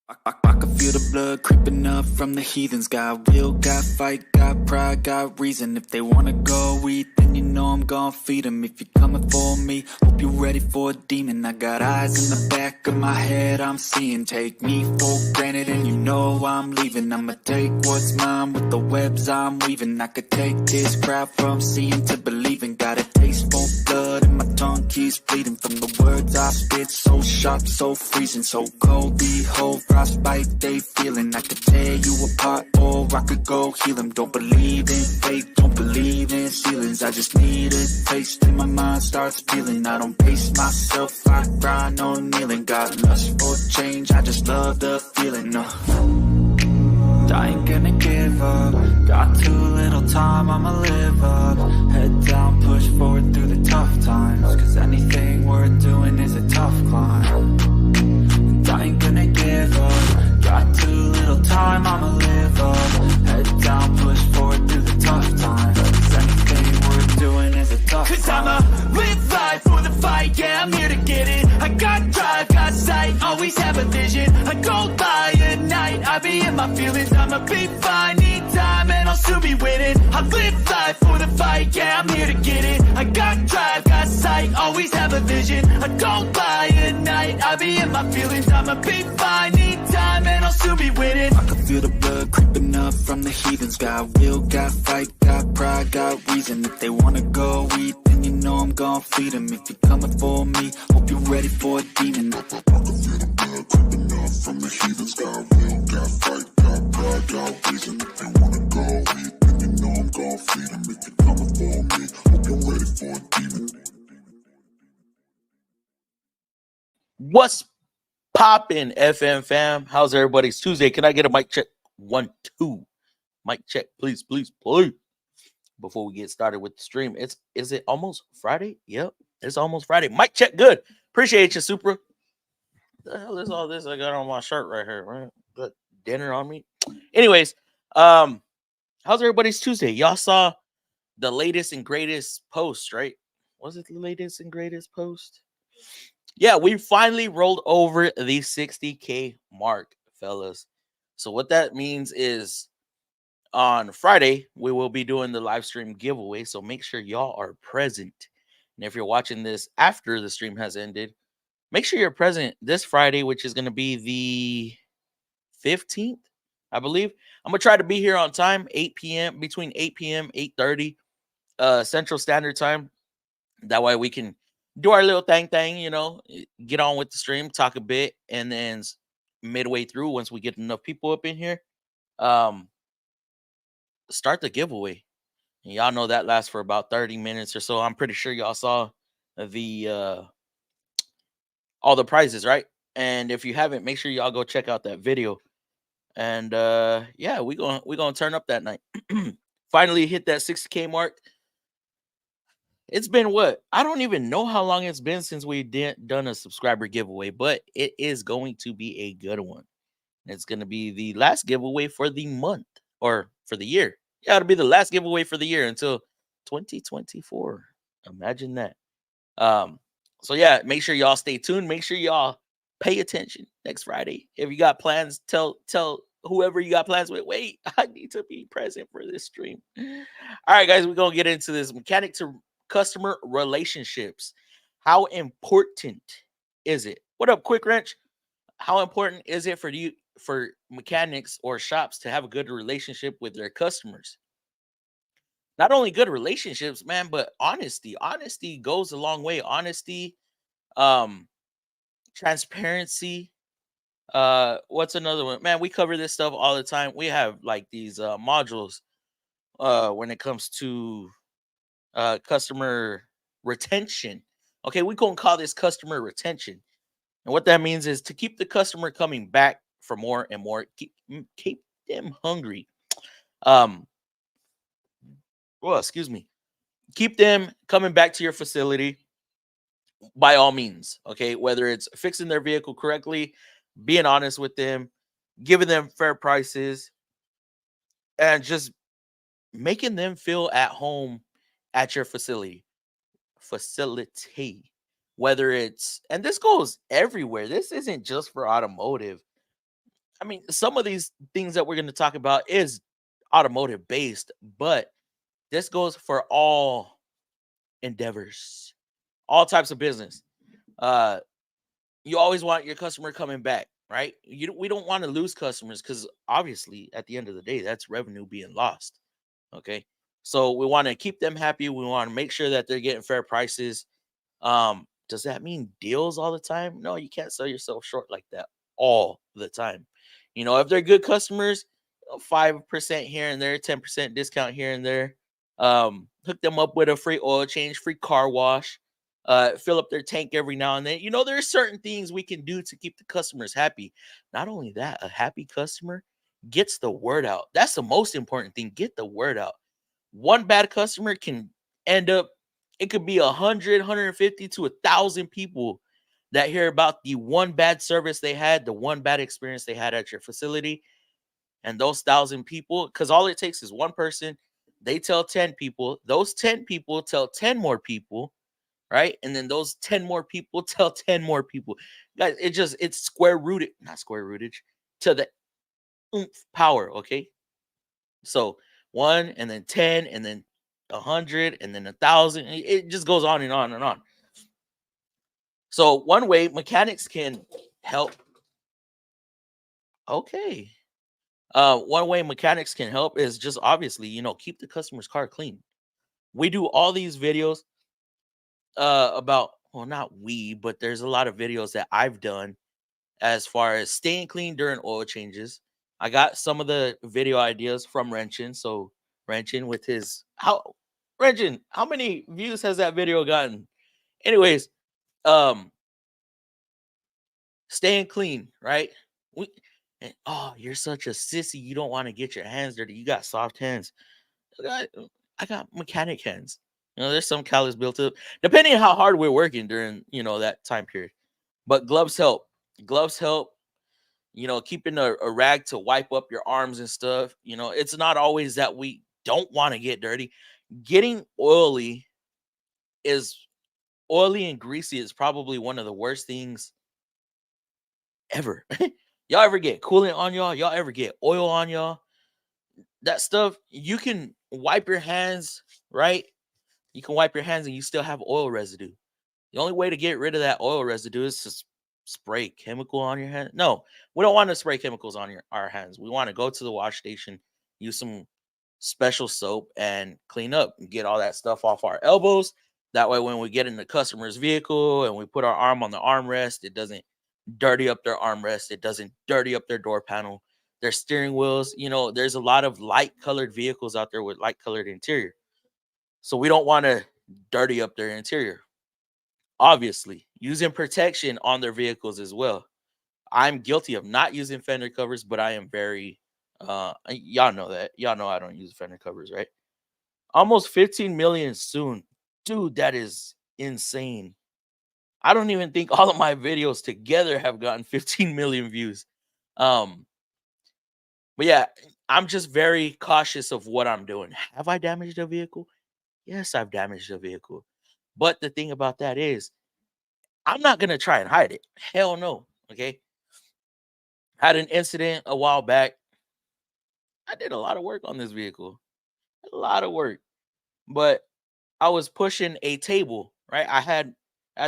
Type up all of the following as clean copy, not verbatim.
I can feel the blood creeping up from the heathens. Got will, got fight, got pride, got reason. If they wanna go eat, then you know I'm gon' feed them. If you're coming for me, hope you're ready for a demon. I got eyes in the back of my head, I'm seeing. Take me for granted and you know I'm leaving. I'ma take what's mine with the webs I'm weaving. I could take this crowd from seeing to believing. Got a taste for blood and my tongue keeps bleeding from the words I spit. So sharp, so freezing, so cold. Behold, frostbite they feeling. I could tear you apart or I could go heal them. Don't believe in fate, don't believe in ceilings. I just need a taste and my mind starts peeling. I don't pace myself, I grind on kneeling. Got lust for change, I just love the feeling. I ain't gonna give up. Got too little time, I'ma live up. Head down, push forward through the tough times. Cause anything worth doing is a tough climb. And I ain't gonna give up. Got too little time, I'ma live up. Head down, push forward through the tough times. Cause anything worth doing is a tough climb. Cause I'ma live life for the fight, yeah, I'm here to get it. I got drive, got sight, always have a vision. I go by at night, I be in my feelings. I'ma be fine, need time, and I'll soon be winning. I live life for the fight, yeah, I'm here to get it. I got drive, got sight, always have a vision. I go by at night, I be in my feelings. I'ma be fine, need time, and I'll soon be winning. I can feel the blood creeping up from the heathens. Got will, got fight, got pride, got reason. If they wanna go eat, then you know I'm gon' feed them. If you're coming for me, hope you're ready for a demon. I can feel the blood creeping up from the heathens. Got will, got fight, got pride, got reason. If they wanna go eat, then you know I'm gon' feed them. If you're coming for me, hope you're ready for a demon. What's poppin', FM fam? How's everybody's Tuesday? Can I get a mic check? 1, 2. Mic check, please, please, please. Before we get started with the stream, is it almost Friday? Yep, it's almost Friday. Mic check, good. Appreciate you, Supra. The hell is all this I got on my shirt right here? Right, got dinner on me. Anyways, how's everybody's Tuesday? Y'all saw the latest and greatest post, right? Was it the latest and greatest post? Yeah, we finally rolled over the 60K mark, fellas. So what that means is on Friday, we will be doing the live stream giveaway. So make sure y'all are present. And if you're watching this after the stream has ended, make sure you're present this Friday, which is going to be the 15th, I believe. I'm going to try to be here on time, 8 p.m., between 8 p.m., 8:30 Central Standard Time. That way we can do our little thing, you know, get on with the stream, talk a bit, and then midway through, once we get enough people up in here, start the giveaway. And y'all know that lasts for about 30 minutes or so. I'm pretty sure y'all saw the all the prizes, right? And if you haven't, make sure y'all go check out that video. And yeah, we're gonna turn up that night. Finally hit that 60K mark. It's been what? I don't even know how long it's been since we done a subscriber giveaway, but it is going to be a good one. It's going to be the last giveaway for the month or for the year. Yeah, it'll be the last giveaway for the year until 2024. Imagine that. So yeah, make sure y'all stay tuned. Make sure y'all pay attention next Friday. If you got plans, tell whoever you got plans with, wait, I need to be present for this stream. All right, guys, we're going to get into this mechanic to customer relationships. How important is it? What up, Quick Wrench? How important is it for mechanics or shops to have a good relationship with their customers? Not only good relationships, man, but honesty. Honesty goes a long way. Honesty, transparency. What's another one? Man, we cover this stuff all the time. We have like these modules when it comes to customer retention. Okay, we gonna call this customer retention, and what that means is to keep the customer coming back for more and more. Keep them hungry. Well, excuse me. Keep them coming back to your facility by all means. Okay, whether it's fixing their vehicle correctly, being honest with them, giving them fair prices, and just making them feel at home at your facility. Whether it's, and this goes everywhere. This isn't just for automotive. I mean, some of these things that we're going to talk about is automotive based, but this goes for all endeavors, all types of business. Uh, you always want your customer coming back, right? We don't want to lose customers because obviously at the end of the day, that's revenue being lost. Okay. So we want to keep them happy. We want to make sure that they're getting fair prices. Does that mean deals all the time? No, you can't sell yourself short like that all the time. If they're good customers, 5% here and there, 10% discount here and there. Hook them up with a free oil change, free car wash, fill up their tank every now and then. There are certain things we can do to keep the customers happy. Not only that, a happy customer gets the word out. That's the most important thing. Get the word out. One bad customer can end up, it could be 150 to 1,000 people that hear about the one bad service they had, the one bad experience they had at your facility. And those 1,000 people, because all it takes is one person, they tell 10 people, those 10 people tell 10 more people, right? And then those 10 more people tell 10 more people. Guys, it's square rooted, not square rooted, to the oomph power, okay? So 1 and then 10 and then 100 and then 1,000. It just goes on and on and on. So one way mechanics can help. Okay. One way mechanics can help is just obviously, keep the customer's car clean. We do all these videos about, well, not we, but there's a lot of videos that I've done as far as staying clean during oil changes. I got some of the video ideas from Renchin. So Renchin with his Renchin, how many views has that video gotten? Anyways, um, staying clean, right? We oh, you're such a sissy. You don't want to get your hands dirty. You got soft hands. I got mechanic hands. There's some callus built up, depending on how hard we're working during that time period. But gloves help. Gloves help. Keeping a rag to wipe up your arms and stuff. It's not always that we don't want to get dirty. Getting is oily and greasy is probably one of the worst things ever. Y'all ever get coolant on y'all? Y'all ever get oil on y'all? That stuff, you can wipe your hands, right? You can wipe your hands and you still have oil residue. The only way to get rid of that oil residue is to spray chemical on your hand. No, we don't want to spray chemicals on our hands. We want to go to the wash station, use some special soap, and clean up and get all that stuff off our elbows. That way, when we get in the customer's vehicle and we put our arm on the armrest, it doesn't dirty up their armrest. It doesn't dirty up their door panel, their steering wheels. There's a lot of light colored vehicles out there with light colored interior. So we don't want to dirty up their interior. Obviously, using protection on their vehicles as well. I'm guilty of not using fender covers, but I am very y'all know that. Y'all know I don't use fender covers, right? Almost 15 million soon. Dude, that is insane. I don't even think all of my videos together have gotten 15 million views. Um, but yeah, I'm just very cautious of what I'm doing. Have I damaged a vehicle? Yes, I've damaged a vehicle. But the thing about that is, I'm not gonna try and hide it. Hell no. Okay. Had an incident a while back. I did a lot of work on this vehicle. A lot of work. But I was pushing a table, right? I had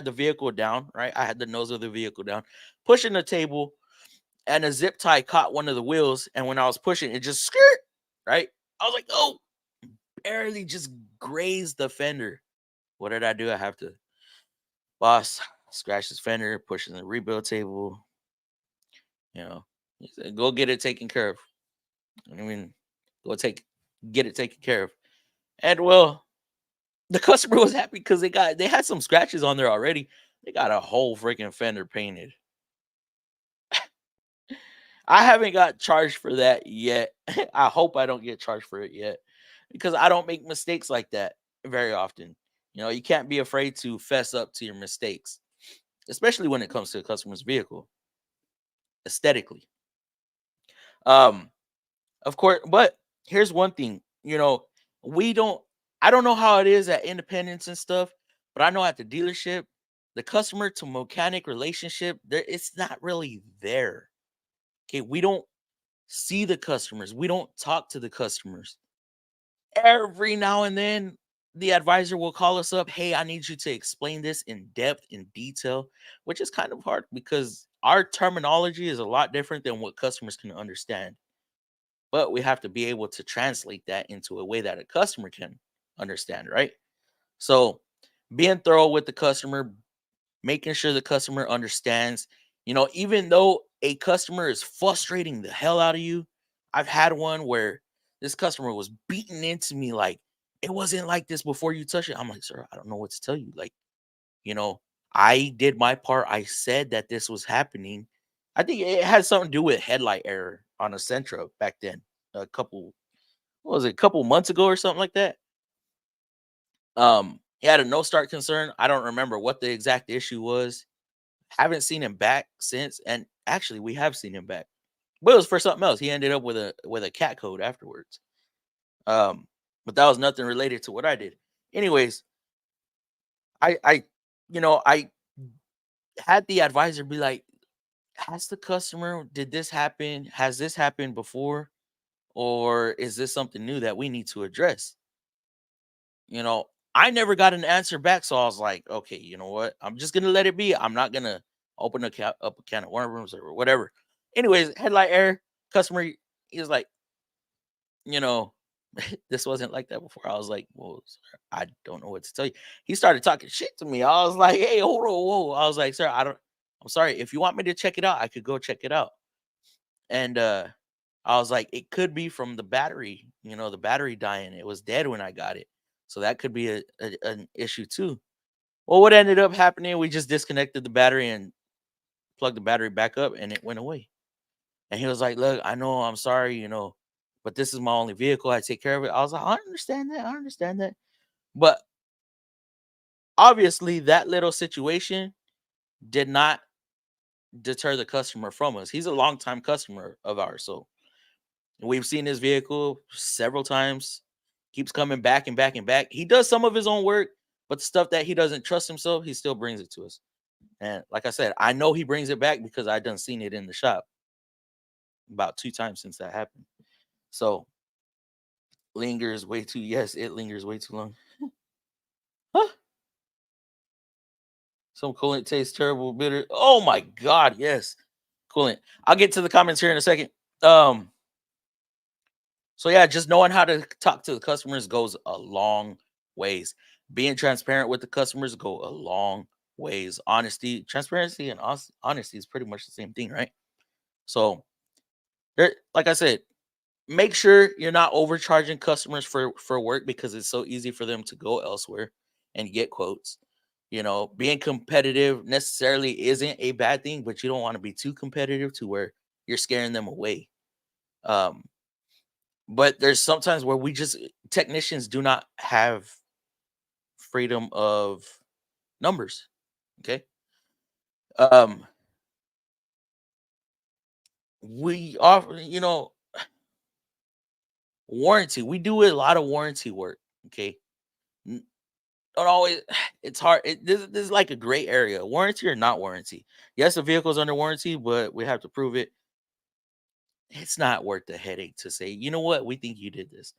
the vehicle down, right? I had the nose of the vehicle down, pushing the table, and a zip tie caught one of the wheels. And when I was pushing, it just skirt, right? I was like, oh, barely just grazed the fender. What did I do? I have to, boss, scratch his fender, pushing the rebuild table. You know, he said, go get it taken care of. I mean, go get it taken care of. And well, the customer was happy because they had some scratches on there already. They got a whole freaking fender painted. I haven't got charged for that yet. I hope I don't get charged for it yet because I don't make mistakes like that very often. You can't be afraid to fess up to your mistakes, especially when it comes to a customer's vehicle aesthetically. Um, of course, but here's one thing, we don't I don't know how it is at independence and stuff, but I know at the dealership, the customer to mechanic relationship, there it's not really there. Okay, we don't see the customers. We don't talk to the customers. Every now and then, the advisor will call us up. Hey, I need you to explain this in depth, in detail, which is kind of hard because our terminology is a lot different than what customers can understand. But we have to be able to translate that into a way that a customer can understand, right? So, being thorough with the customer, making sure the customer understands, even though a customer is frustrating the hell out of you. I've had one where this customer was beating into me like it wasn't like this before you touch it. I'm like, sir, I don't know what to tell you. Like, you know, I did my part. I said that this was happening. I think it had something to do with headlight error on a Sentra back then. A couple, what was it, a couple months ago or something like that. He had a no start concern. I don't remember what the exact issue was. Haven't seen him back since, and actually, we have seen him back, but it was for something else. He ended up with a cat code afterwards. Um, but that was nothing related to what I did. Anyways, I had the advisor be like, "Has the customer did this happen? Has this happened before, or is this something new that we need to address?" You know, I never got an answer back, so I was like, "Okay, you know what? I'm just gonna let it be. I'm not gonna open up a can of worms or whatever." Anyways, headlight error. Customer, he was like, you know, this wasn't like that before. I was like, "Well, sir, I don't know what to tell you." He started talking shit to me. I was like, "Hey, hold on, whoa!" I was like, "Sir, I don't. I'm sorry. If you want me to check it out, I could go check it out." And I was like, "It could be from the battery. The battery dying. It was dead when I got it, so that could be an issue too." Well, what ended up happening, we just disconnected the battery and plugged the battery back up, and it went away. And he was like, "Look, I know, I'm sorry, but this is my only vehicle. I take care of it." I was like, "I understand that. I understand that." But obviously, that little situation did not deter the customer from us. He's a longtime customer of ours. So we've seen his vehicle several times, keeps coming back and back and back. He does some of his own work, but the stuff that he doesn't trust himself, he still brings it to us. And like I said, I know he brings it back because I done seen it in the shop about 2 times since that happened. So lingers way too. Yes, it lingers way too long. Huh? Some coolant tastes terrible, bitter. Oh my god, yes, coolant. I'll get to the comments here in a second. Um, so yeah, just knowing how to talk to the customers goes a long ways. Being transparent with the customers go a long ways. Honesty, transparency, and honesty is pretty much the same thing, right? So, like I said, make sure you're not overcharging customers for work because it's so easy for them to go elsewhere and get quotes. Being competitive necessarily isn't a bad thing, but you don't want to be too competitive to where you're scaring them away. um but there's sometimes where we just technicians do not have freedom of numbers. Okay. um we offer, warranty. We do a lot of warranty work. Okay. Don't always, it's hard. This is like a gray area. Warranty or not warranty. Yes, the vehicle's under warranty, but we have to prove it. It's not worth the headache to say, you know what, we think you did this.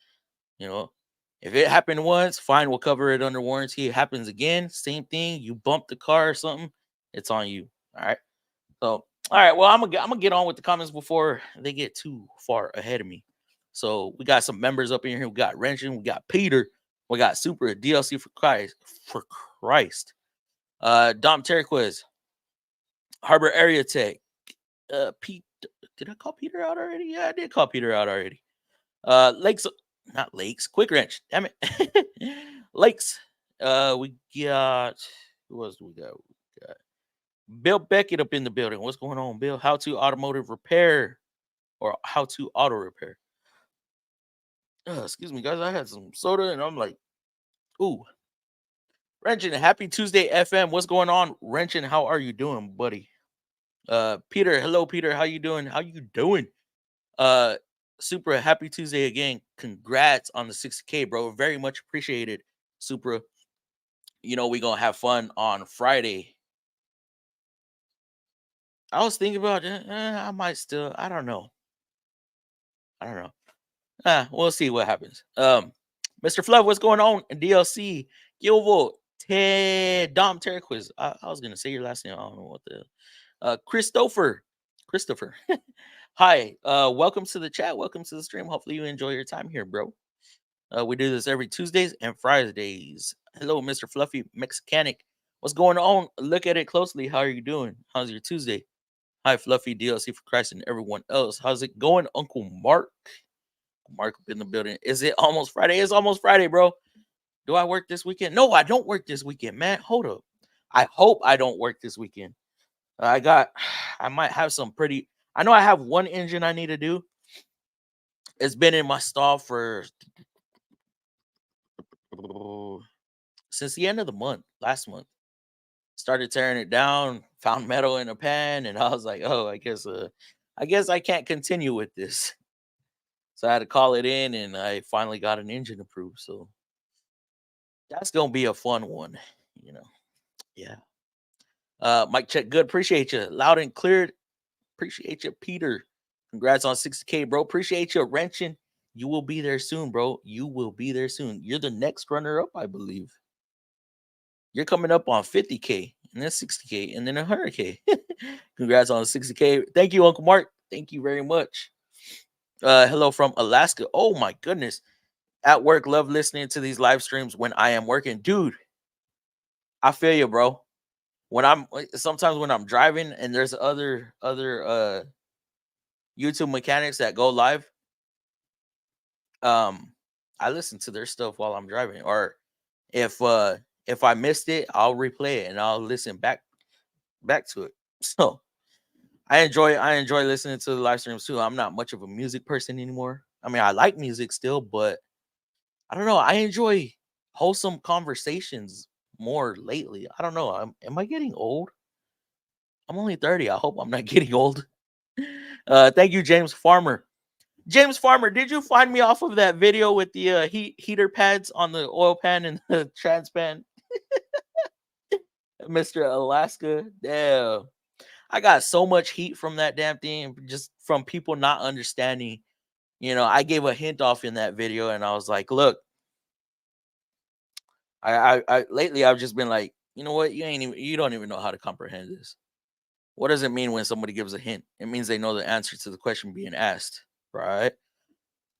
You know, if it happened once, fine, we'll cover it under warranty. It happens again, same thing. You bump the car or something, it's on you. All right. So, all right. Well, I'm gonna get on with the comments before they get too far ahead of me. So we got some members up in here. We got Wrenching, we got Peter, we got Super DLC for Christ. For Christ. Dom Terquez, Harbor Area Tech. Pete, did I call Peter out already? Yeah, I did call Peter out already. Lakes, not Lakes, Quick Wrench. Damn it, Lakes. We got who else? We got Bill Beckett up in the building. What's going on, Bill? How to automotive repair or how to auto repair? Excuse me, guys. I had some soda and I'm like, ooh, Wrenching. Happy Tuesday, FM. What's going on, Wrenching? How are you doing, buddy? Peter, hello, Peter. How you doing? How you doing? Uh, Super happy Tuesday again. Congrats on the 60K, bro. Very much appreciated, Supra. We gonna have fun on Friday. I was thinking about I might still. I don't know. I don't know. We'll see what happens. Mr. Fluff, what's going on? DLC, Gilvolt, Ted, Dom Terraquiz. I was gonna say your last name. I don't know what the Christopher. Hi. Welcome to the chat. Welcome to the stream. Hopefully you enjoy your time here, bro. We do this every Tuesdays and Fridays. Hello, Mr. Fluffy Mexicanic. What's going on? Look at it closely. How are you doing? How's your Tuesday? Hi, Fluffy DLC for Christ and everyone else. How's it going, Uncle Mark? Mark up in the building. Is it almost Friday? It's almost Friday, bro. Do I work this weekend? No, I don't work this weekend, man. Hold up. I hope I don't work this weekend. I might have some pretty. I know I have one engine I need to do. It's been in my stall for since the end of the month, last month. Started tearing it down, found metal in a pan, and I was like, oh, I guess I can't continue with this. So I had to call it in, and I finally got an engine approved. So that's gonna be a fun one, you know. Yeah. Mike check good. Appreciate you. Loud and cleared. Appreciate you, Peter. Congrats on 60K, bro. Appreciate you, wrenching. You will be there soon, bro. You will be there soon. You're the next runner up, I believe. You're coming up on 50K and then 60K and then 100K. Congrats on 60K. Thank you, Uncle Mark. Thank you very much. Hello from Alaska. Oh my goodness. At work, love listening to these live streams when I am working. Dude, I feel you, bro. Sometimes when I'm driving and there's other YouTube mechanics that go live, I listen to their stuff while I'm driving. Or if I missed it, I'll replay it and I'll listen back to it. So I enjoy listening to the live streams too. I'm not much of a music person anymore. I mean, I like music still, but I don't know. I enjoy wholesome conversations more lately. I don't know. Am I getting old? I'm only 30. I hope I'm not getting old. Thank you, James Farmer. James Farmer, did you find me off of that video with the heater pads on the oil pan and the trans pan? Mr. Alaska. Damn. I got so much heat from that damn thing, just from people not understanding. You know, I gave a hint off in that video and I was like, look, I lately I've just been like, you know what, you don't even know how to comprehend this. What does it mean when somebody gives a hint? It means they know the answer to the question being asked, right?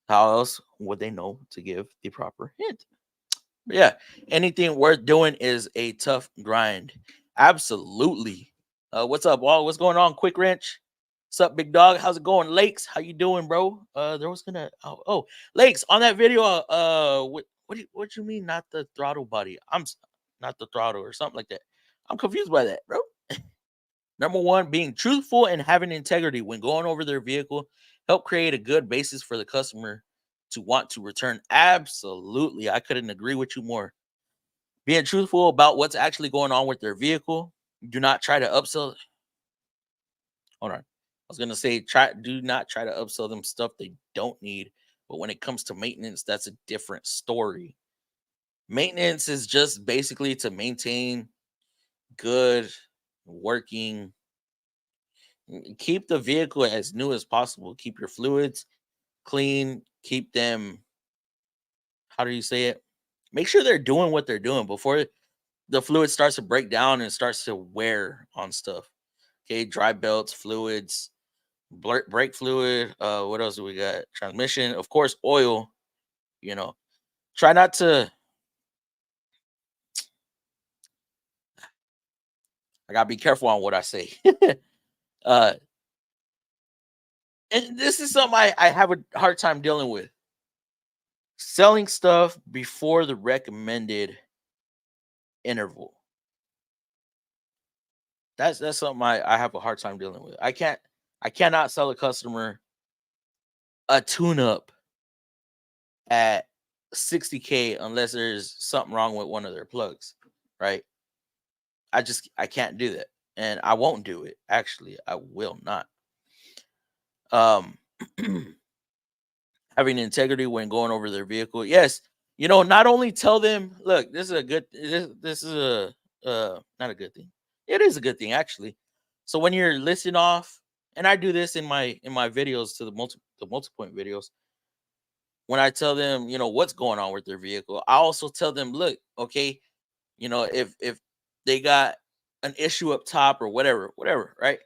How else would they know to give the proper hint? But yeah, anything worth doing is a tough grind. Absolutely. What's up, Wall? What's going on? Quick Wrench. What's up, big dog? How's it going? Lakes, how you doing, bro? There was gonna Lakes on that video. What you mean not the throttle body? Not the throttle or something like that. I'm confused by that, bro. Number one, being truthful and having integrity when going over their vehicle help create a good basis for the customer to want to return. Absolutely. I couldn't agree with you more. Being truthful about what's actually going on with their vehicle. Do not try to upsell. Hold on. I was gonna say do not try to upsell them stuff they don't need. But when it comes to maintenance, that's a different story. Maintenance is just basically to maintain good working. Keep the vehicle as new as possible. Keep your fluids clean. Keep them. How do you say it? Make sure they're doing what they're doing before the fluid starts to break down and starts to wear on stuff. Okay, dry belts, fluids, brake fluid. What else do we got? Transmission, of course, oil. You know, try not to. I gotta be careful on what I say. uh, and this is something I have a hard time dealing with. Selling stuff before the recommended interval. That's something I have a hard time dealing with. I cannot sell a customer a tune up at 60K unless there's something wrong with one of their plugs, right? I can't do that. And I won't do it. Actually, I will not. Um Having integrity when going over their vehicle. Yes, not only tell them, look, this is a good this is a not a good thing. It is a good thing actually. So when you're listing off, and I do this in my videos to the multi-point videos, when I tell them, what's going on with their vehicle, I also tell them, look, okay, if they got an issue up top or whatever, right?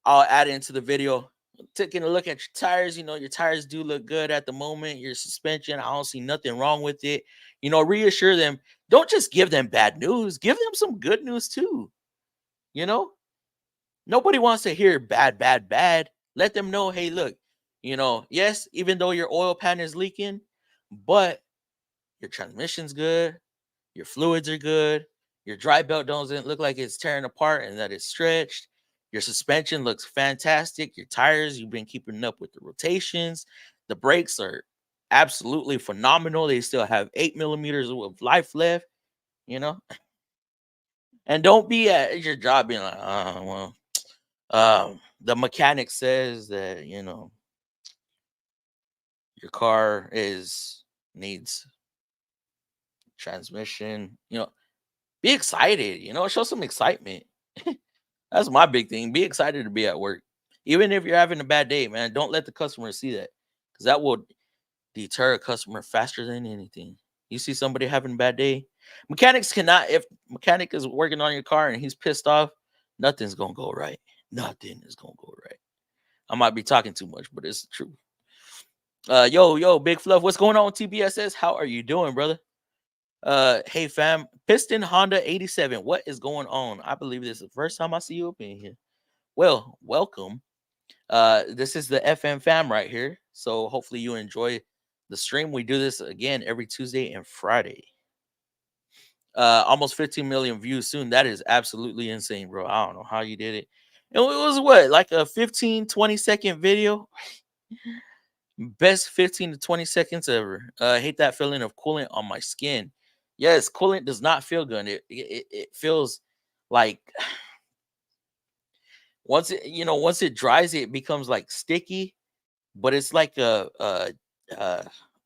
I'll add it into the video. Taking a look at your tires, your tires do look good at the moment. Your suspension, I don't see nothing wrong with it. Reassure them. Don't just give them bad news. Give them some good news too. You know, Nobody wants to hear bad, bad, bad. Let them know, hey, look, yes, even though your oil pan is leaking, but your transmission's good, your fluids are good, your dry belt doesn't look like it's tearing apart and that it's stretched. Your suspension looks fantastic. Your tires, you've been keeping up with the rotations. The brakes are absolutely phenomenal. They still have 8 millimeters of life left, you know. And don't be at your job being like, well, the mechanic says that your car is needs transmission. Be excited. Show some excitement. That's my big thing. Be excited to be at work, even if you're having a bad day, man. Don't let the customer see that, because that will deter a customer faster than anything. You see somebody having a bad day, mechanics cannot. If mechanic is working on your car and he's pissed off, nothing's gonna go right. Nothing is gonna go right. I might be talking too much, but it's the truth. Yo, Big Fluff, what's going on with TBSS? How are you doing, brother? Hey fam, Piston Honda 87. What is going on? I believe this is the first time I see you up in here. Well, welcome. This is the FM fam right here. So hopefully you enjoy the stream. We do this again every Tuesday and Friday. Almost 15 million views soon. That is absolutely insane, bro. I don't know how you did it. And it was what, like a 15-20 second video? Best 15 to 20 seconds ever. Hate that feeling of coolant on my skin. Yes, coolant does not feel good. It feels like once it dries, it becomes like sticky, but it's like I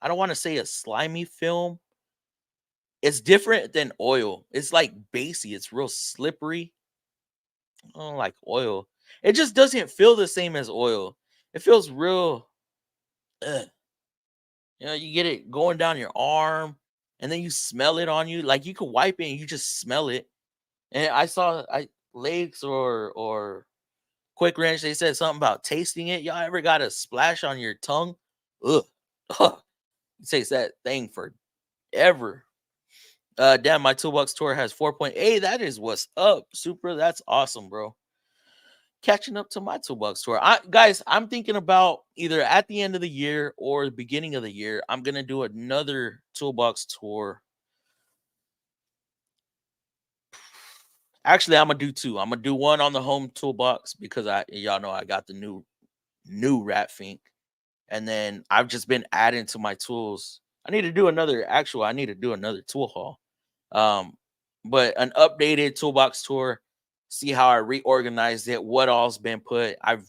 don't want to say a slimy film. It's different than oil. It's like basey. It's real slippery. I don't like oil. It just doesn't feel the same as oil. It feels real. Ugh. You get it going down your arm, and then you smell it on you. Like you could wipe it and you just smell it. And I Lakes or Quick Ranch, they said something about tasting it. Y'all ever got a splash on your tongue? Ugh. Ugh. It takes that thing forever. Damn, my toolbox tour has 4.8. That is what's up. Super. That's awesome, bro. Catching up to my toolbox tour. Guys, I'm thinking about either at the end of the year or the beginning of the year, I'm gonna do another toolbox tour. Actually, I'm gonna do two. I'm gonna do one on the home toolbox because y'all know I got the new Rat Fink, and then I've just been adding to my tools. I need to do another tool haul. Um, but an updated toolbox tour, see how I reorganized it, what all's been put. I've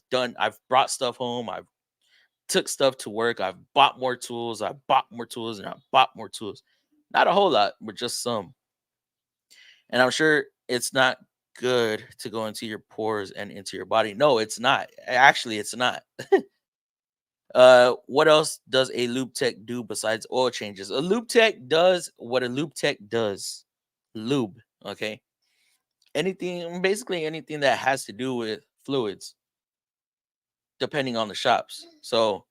brought stuff home, I've took stuff to work, I've bought more tools, I bought more tools, and I bought more tools. Not a whole lot, but just some. And I'm sure it's not good to go into your pores and into your body. No, it's not. Actually, it's not. What else does a lube tech do besides oil changes? A lube tech does what a lube tech does. Lube, okay? Basically anything that has to do with fluids, depending on the shops. So,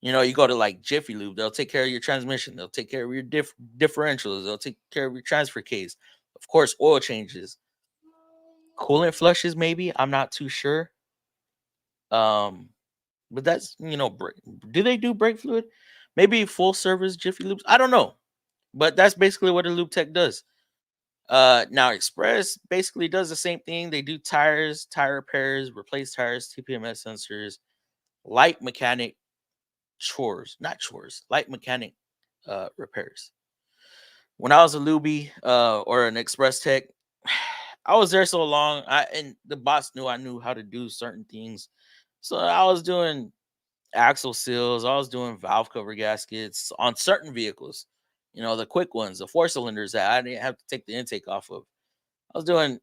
you go to like Jiffy Lube, they'll take care of your transmission, they'll take care of your differentials, they'll take care of your transfer case. Of course, oil changes, coolant flushes, maybe. I'm not too sure. But that's do they do brake fluid? Maybe full service Jiffy Lubes. I don't know, but that's basically what a lube tech does. Now Express basically does the same thing. They do tires, tire repairs, replace tires, TPMS sensors, light mechanic light mechanic repairs. When I was a lubie or an Express tech, I was there so long. And the boss knew I knew how to do certain things, so I was doing axle seals. I was doing valve cover gaskets on certain vehicles. The quick ones, the 4 cylinders that I didn't have to take the intake off of. I was doing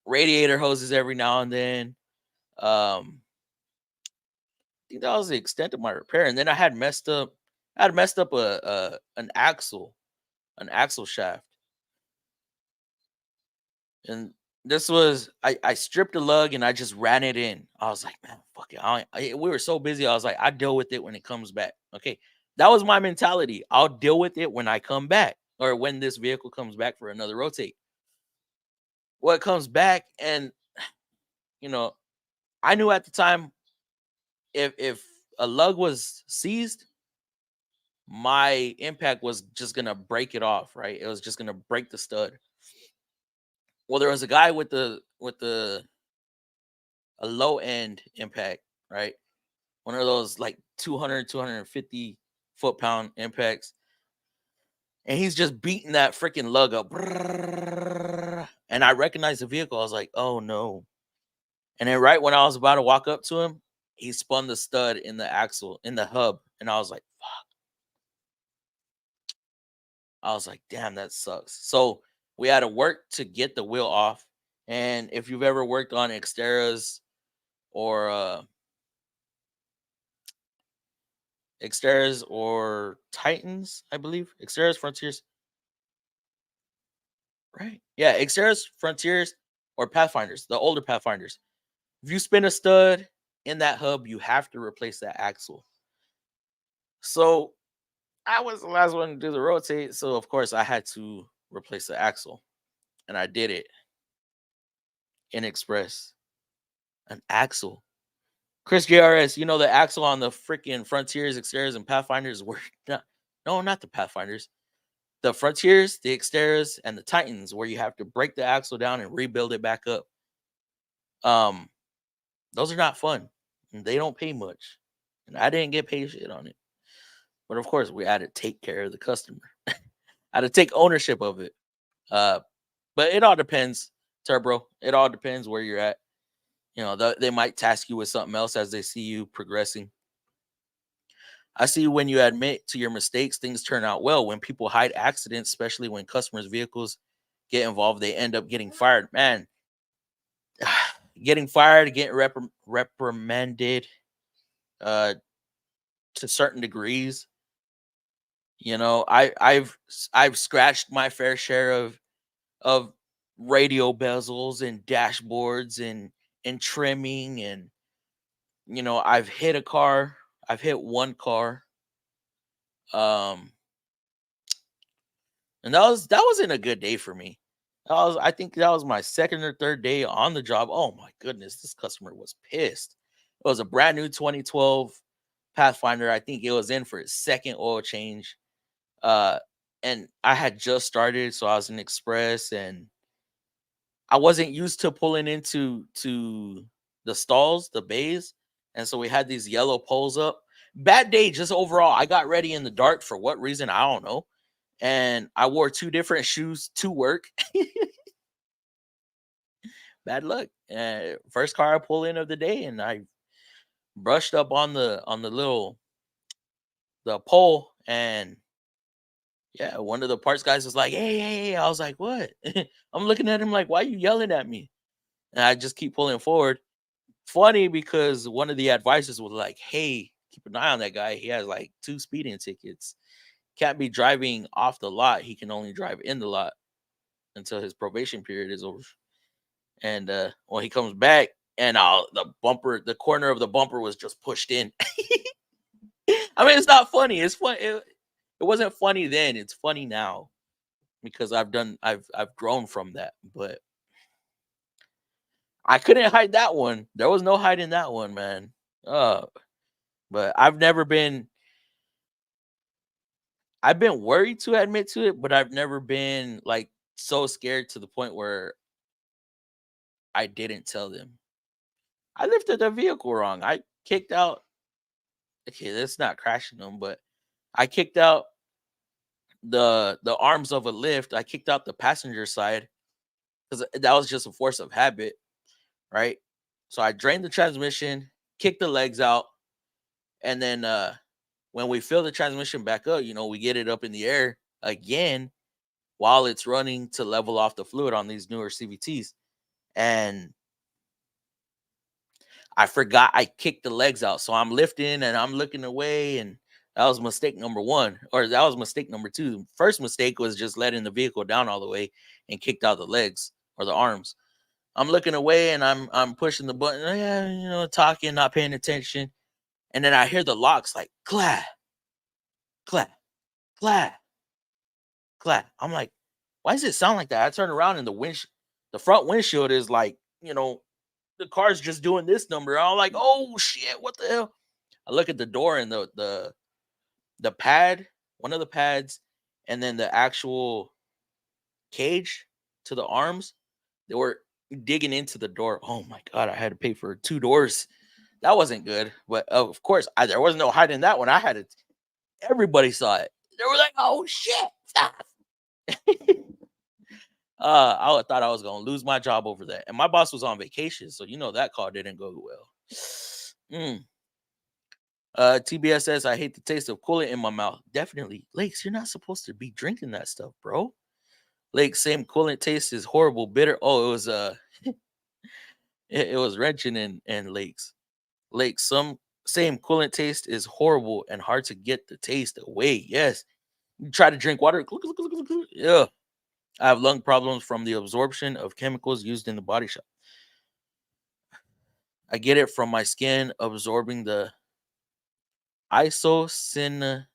radiator hoses every now and then. I think that was the extent of my repair. And then I had messed up an axle shaft. And this was I stripped the lug and I just ran it in. I was like, man, fuck it. We were so busy. I was like, I deal with it when it comes back. Okay. That was my mentality. I'll deal with it when I come back or when this vehicle comes back for another rotate. Well, it comes back and you know, I knew at the time if a lug was seized, my impact was just gonna break it off, right? It was just gonna break the stud. Well, there was a guy with the a low end impact, right? One of those like 200, 250 foot-pound impacts. And he's just beating that freaking lug up. And I recognized the vehicle. I was like, oh no. And then right when I was about to walk up to him, he spun the stud in the axle, in the hub. And I was like, fuck. I was like, damn, that sucks. So we had to work to get the wheel off. And if you've ever worked on Xteras or Xteras or Titans, I believe. Xteras, Frontiers. Right. Yeah, Xteras, Frontiers, or Pathfinders, the older Pathfinders. If you spin a stud in that hub, you have to replace that axle. So I was the last one to do the rotate. So of course I had to replace the axle. And I did it in Express. An axle. Chris JRS, you know the axle on the freaking Frontiers, Xteras, and Pathfinders were not the Pathfinders. The Frontiers, the Xteras, and the Titans, where you have to break the axle down and rebuild it back up. Those are not fun. They don't pay much. And I didn't get paid shit on it. But of course, we had to take care of the customer. I had to take ownership of it. But it all depends, Turbo. It all depends where you're at. You know, they might task you with something else as they see you progressing. I see when you admit to your mistakes, things turn out well. When people hide accidents, especially when customers' vehicles get involved, they end up getting fired. Man, getting fired, getting reprimanded to certain degrees. You know, I've scratched my fair share of radio bezels and dashboards and trimming, and you know, I've hit a car. I've hit one car. And that wasn't a good day for me. I think that was my second or third day on the job. Oh my goodness, this customer was pissed. It was a brand new 2012 Pathfinder. I think it was in for its second oil change. And I had just started, so I was in Express, and I wasn't used to pulling into the stalls, the bays, and so we had these yellow poles up. Bad day, just overall. I got ready in the dark for what reason I don't know, and I wore two different shoes to work. Bad luck. First car I pull in of the day, and I brushed up on the little the pole, and yeah, one of the parts guys was like, "Hey, hey, hey!" I was like, "What?" I'm looking at him like, "Why are you yelling at me?" And I just keep pulling forward. Funny because one of the advisors was like, "Hey, keep an eye on that guy. He has like 2 speeding tickets. Can't be driving off the lot. He can only drive in the lot until his probation period is over." And when he comes back, and the corner of the bumper was just pushed in. I mean, it's not funny. It's fun. It wasn't funny then. It's funny now because I've grown from that. But I couldn't hide that one. There was no hiding that one, man. But I've been worried to admit to it, but I've never been like so scared to the point where I didn't tell them. I lifted the vehicle wrong. I kicked out. Okay, that's not crashing them, but I kicked out the arms of a lift. I kicked out the passenger side because that was just a force of habit, right? So I drained the transmission, kicked the legs out, and then when we fill the transmission back up, you know, we get it up in the air again while it's running to level off the fluid on these newer CVTs. and I forgot I kicked the legs out. So I'm lifting and I'm looking away, and that was mistake number one, or that was mistake number two. First mistake was just letting the vehicle down all the way and kicked out the legs or the arms. I'm looking away and I'm pushing the button, yeah, talking, not paying attention. And then I hear the locks like clap, clap, clap, clap. I'm like, why does it sound like that? I turn around and the front windshield is like, the car's just doing this number. I'm like, oh shit, what the hell? I look at the door and the pad, one of the pads, and then the actual cage to the arms, they were digging into the door. Oh my god, I had to pay for 2 doors. That wasn't good, but of course, there was no hiding that one. I had it. Everybody saw it. They were like, "Oh shit!" I thought I was gonna lose my job over that, and my boss was on vacation, so that call didn't go well. TBS says, I hate the taste of coolant in my mouth. Definitely. Lakes, you're not supposed to be drinking that stuff, bro. Lake, same coolant taste is horrible, bitter. Oh, it was it was wrenching in Lakes. Lake, some same coolant taste is horrible and hard to get the taste away. Yes. You try to drink water. Yeah. I have lung problems from the absorption of chemicals used in the body shop. I get it from my skin absorbing the isocyanates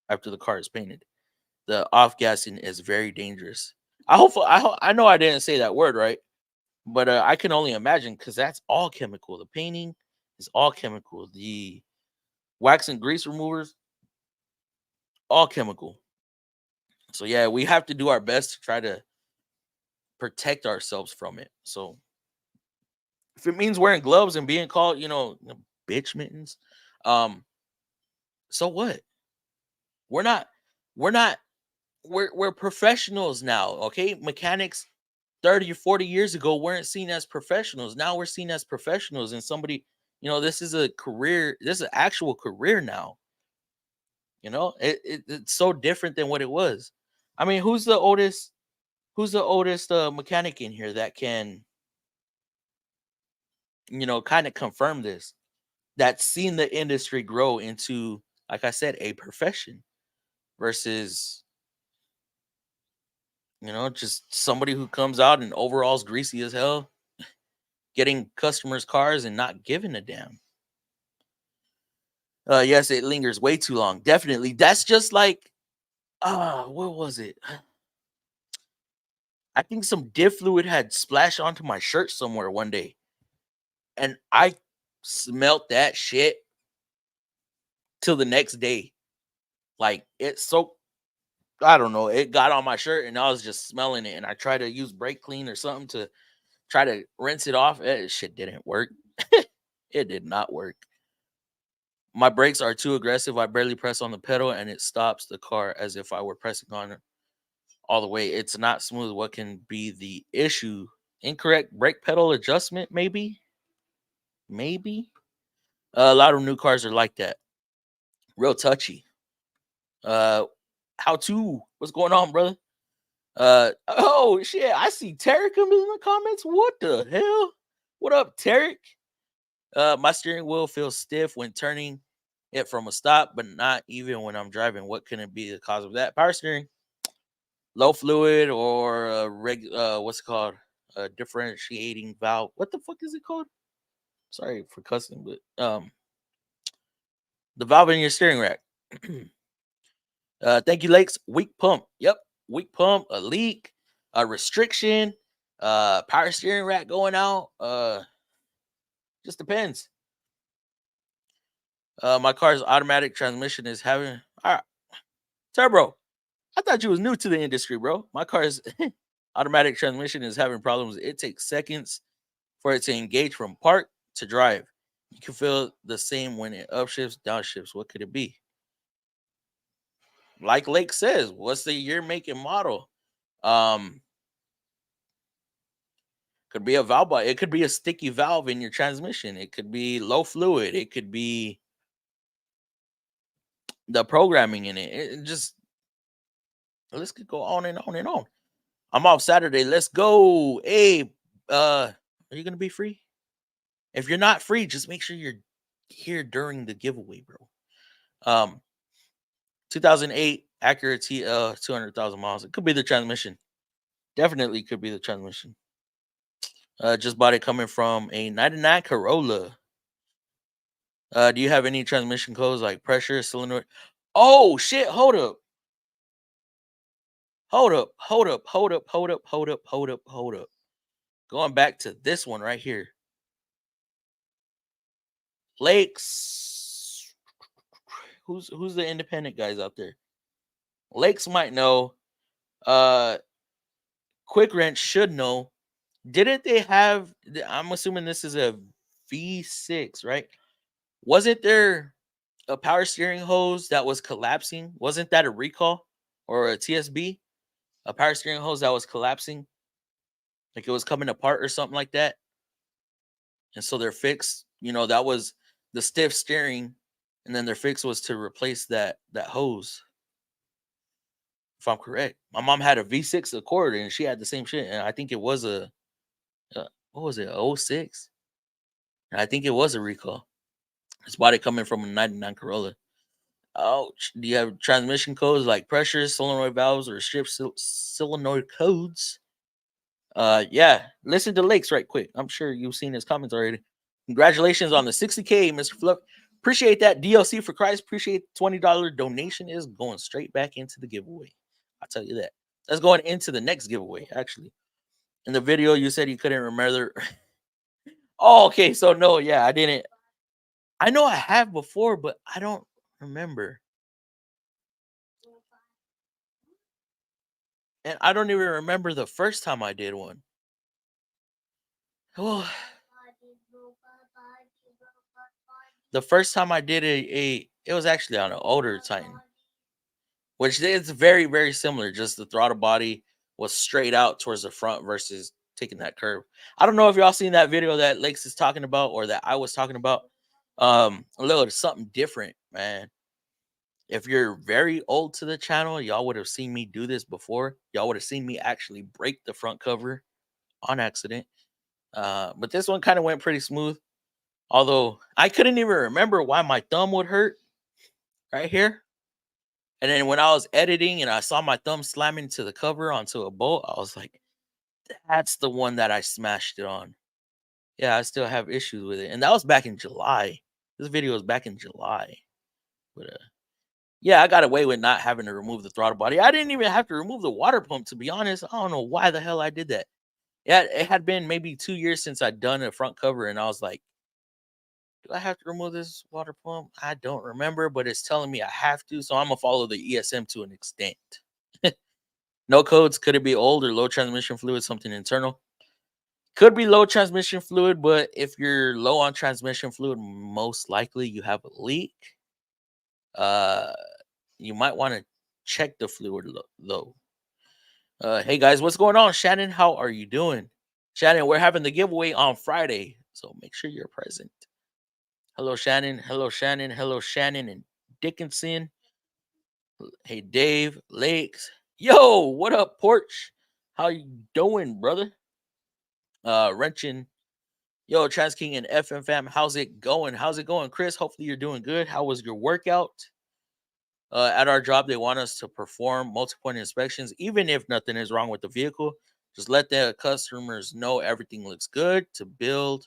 after the car is painted. The off gassing is very dangerous. I know I didn't say that word right, but I can only imagine because that's all chemical. The painting is all chemical. The wax and grease removers, all chemical. So yeah, we have to do our best to try to protect ourselves from it. So if it means wearing gloves and being called, bitch mittens, um, so what? We're not, we're not, we're professionals now. Okay, mechanics 30 or 40 years ago weren't seen as professionals. Now we're seen as professionals, and somebody, this is a career. This is an actual career now. It's so different than what it was. I mean, who's the oldest? Who's the oldest mechanic in here that can, kind of confirm this? That's seen the industry grow into, like I said, a profession versus, just somebody who comes out in overalls greasy as hell, getting customers' cars and not giving a damn. Yes, it lingers way too long. Definitely. That's just like, what was it? I think some diff fluid had splashed onto my shirt somewhere one day. And I smelt that shit till the next day. Like it soaked, I don't know, it got on my shirt and I was just smelling it. And I tried to use brake clean or something to try to rinse it off. Shit didn't work. It did not work. My brakes are too aggressive. I barely press on the pedal and it stops the car as if I were pressing on it all the way. It's not smooth. What can be the issue? Incorrect brake pedal adjustment, maybe? Maybe. A lot of new cars are like that. Real touchy. How to? What's going on, brother? Oh shit! I see Tarek in the comments. What the hell? What up, Tarek? My steering wheel feels stiff when turning it from a stop, but not even when I'm driving. What can it be the cause of that? Power steering, low fluid, or what's it called? A differentiating valve. What the fuck is it called? Sorry for cussing, but the valve in your steering rack. Thank you, Lakes. Weak pump. Yep. Weak pump, a leak, a restriction, power steering rack going out. Just depends. My car's automatic transmission is having all right. Turbo. I thought you was new to the industry, bro. My car's automatic transmission is having problems. It takes seconds for it to engage from park to drive. You can feel the same when it upshifts, downshifts. What could it be? Like Lake says, what's the year, make, and model? Could be a valve, but it could be a sticky valve in your transmission. It could be low fluid. It could be the programming in it. It just let's go on and on and on. I'm off Saturday. Let's go. Hey, Are you gonna be free? If you're not free, just make sure you're here during the giveaway, bro. 2008 Acura TL, 200,000 miles. It could be the transmission. Definitely could be the transmission. Just bought it coming from a 99 Corolla. Do you have any transmission codes like pressure, cylinder? Oh shit! Hold up. Hold up. Hold up. Hold up. Hold up. Hold up. Hold up. Hold up. Going back to this one right here. Lakes. Who's the independent guys out there? Lakes might know. Uh Quick Wrench should know. Didn't they have I'm assuming this is a V6, right? Wasn't there a power steering hose that was collapsing? Wasn't that a recall or a TSB? A power steering hose that was collapsing, like it was coming apart or something like that. And so their fix, that was the stiff steering, and then their fix was to replace that hose. If I'm correct, my mom had a V6 Accord and she had the same shit, and I think it was what was it, 06? And I think it was a recall. It's body coming from a 99 Corolla. Ouch. Do you have transmission codes like pressure, solenoid valves, or strip solenoid codes? Yeah. Listen to Lakes right quick. I'm sure you've seen his comments already. Congratulations on the 60K, Mr. Fluff. Appreciate that. DLC for Christ. Appreciate the $20 donation is going straight back into the giveaway. I'll tell you that. That's going into the next giveaway, actually. In the video, you said you couldn't remember. Oh, okay. So no, yeah, I didn't. I know I have before, but I don't remember. And I don't even remember the first time I did one. Well, the first time I did it was actually on an older Titan, which is very, very similar. Just the throttle body was straight out towards the front versus taking that curve. I don't know if y'all seen that video that Lakes is talking about or that I was talking about. A little something different, man. If you're very old to the channel, y'all would have seen me do this before. Y'all would have seen me actually break the front cover on accident. But this one kind of went pretty smooth. Although I couldn't even remember why my thumb would hurt right here. And then when I was editing and I saw my thumb slamming to the cover onto a bolt, I was like, that's the one that I smashed it on. Yeah, I still have issues with it. And that was back in July. This video was back in July. But yeah, I got away with not having to remove the throttle body. I didn't even have to remove the water pump, to be honest. I don't know why the hell I did that. Yeah, it had been maybe 2 years since I'd done a front cover, and I was like, do I have to remove this water pump? I don't remember, but it's telling me I have to, so I'm gonna follow the ESM to an extent. No codes. Could it be old or low transmission fluid, something internal? Could be low transmission fluid, but if you're low on transmission fluid, most likely you have a leak. You might want to check the fluid though. Hey guys, what's going on? Shannon, how are you doing? Shannon, we're having the giveaway on Friday, so make sure you're present. Hello, Shannon. Hello, Shannon. Hello, Shannon and Dickinson. Hey, Dave Lakes. Yo, what up, Porch? How you doing, brother? Wrenching. Yo, Trans King and FM fam, how's it going? How's it going, Chris? Hopefully you're doing good. How was your workout? At our job, they want us to perform multi-point inspections, even if nothing is wrong with the vehicle. Just let the customers know everything looks good to build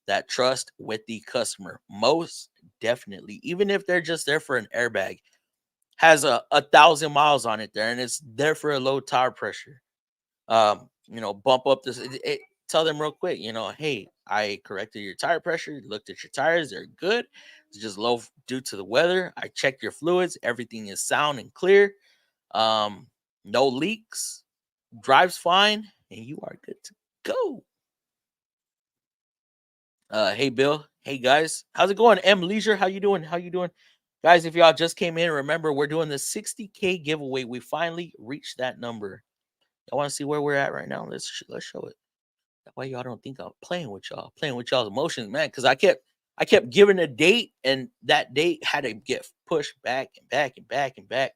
that trust with the customer. Most definitely, even if they're just there for an airbag, has a 1,000 miles on it there, and it's there for a low tire pressure. Bump up this. Tell them real quick, hey, I corrected your tire pressure, looked at your tires, they're good. It's just low due to the weather. I checked your fluids, everything is sound and clear. No leaks, drives fine, and you are good to go. Hey Bill, hey guys, how's it going? M Leisure, how you doing? How you doing? Guys, if y'all just came in, remember we're doing the 60K giveaway. We finally reached that number. Y'all want to see where we're at right now? Let's show it. That way y'all don't think I'm playing with y'all's emotions, man. Because I kept giving a date, and that date had to get pushed back and back and back and back.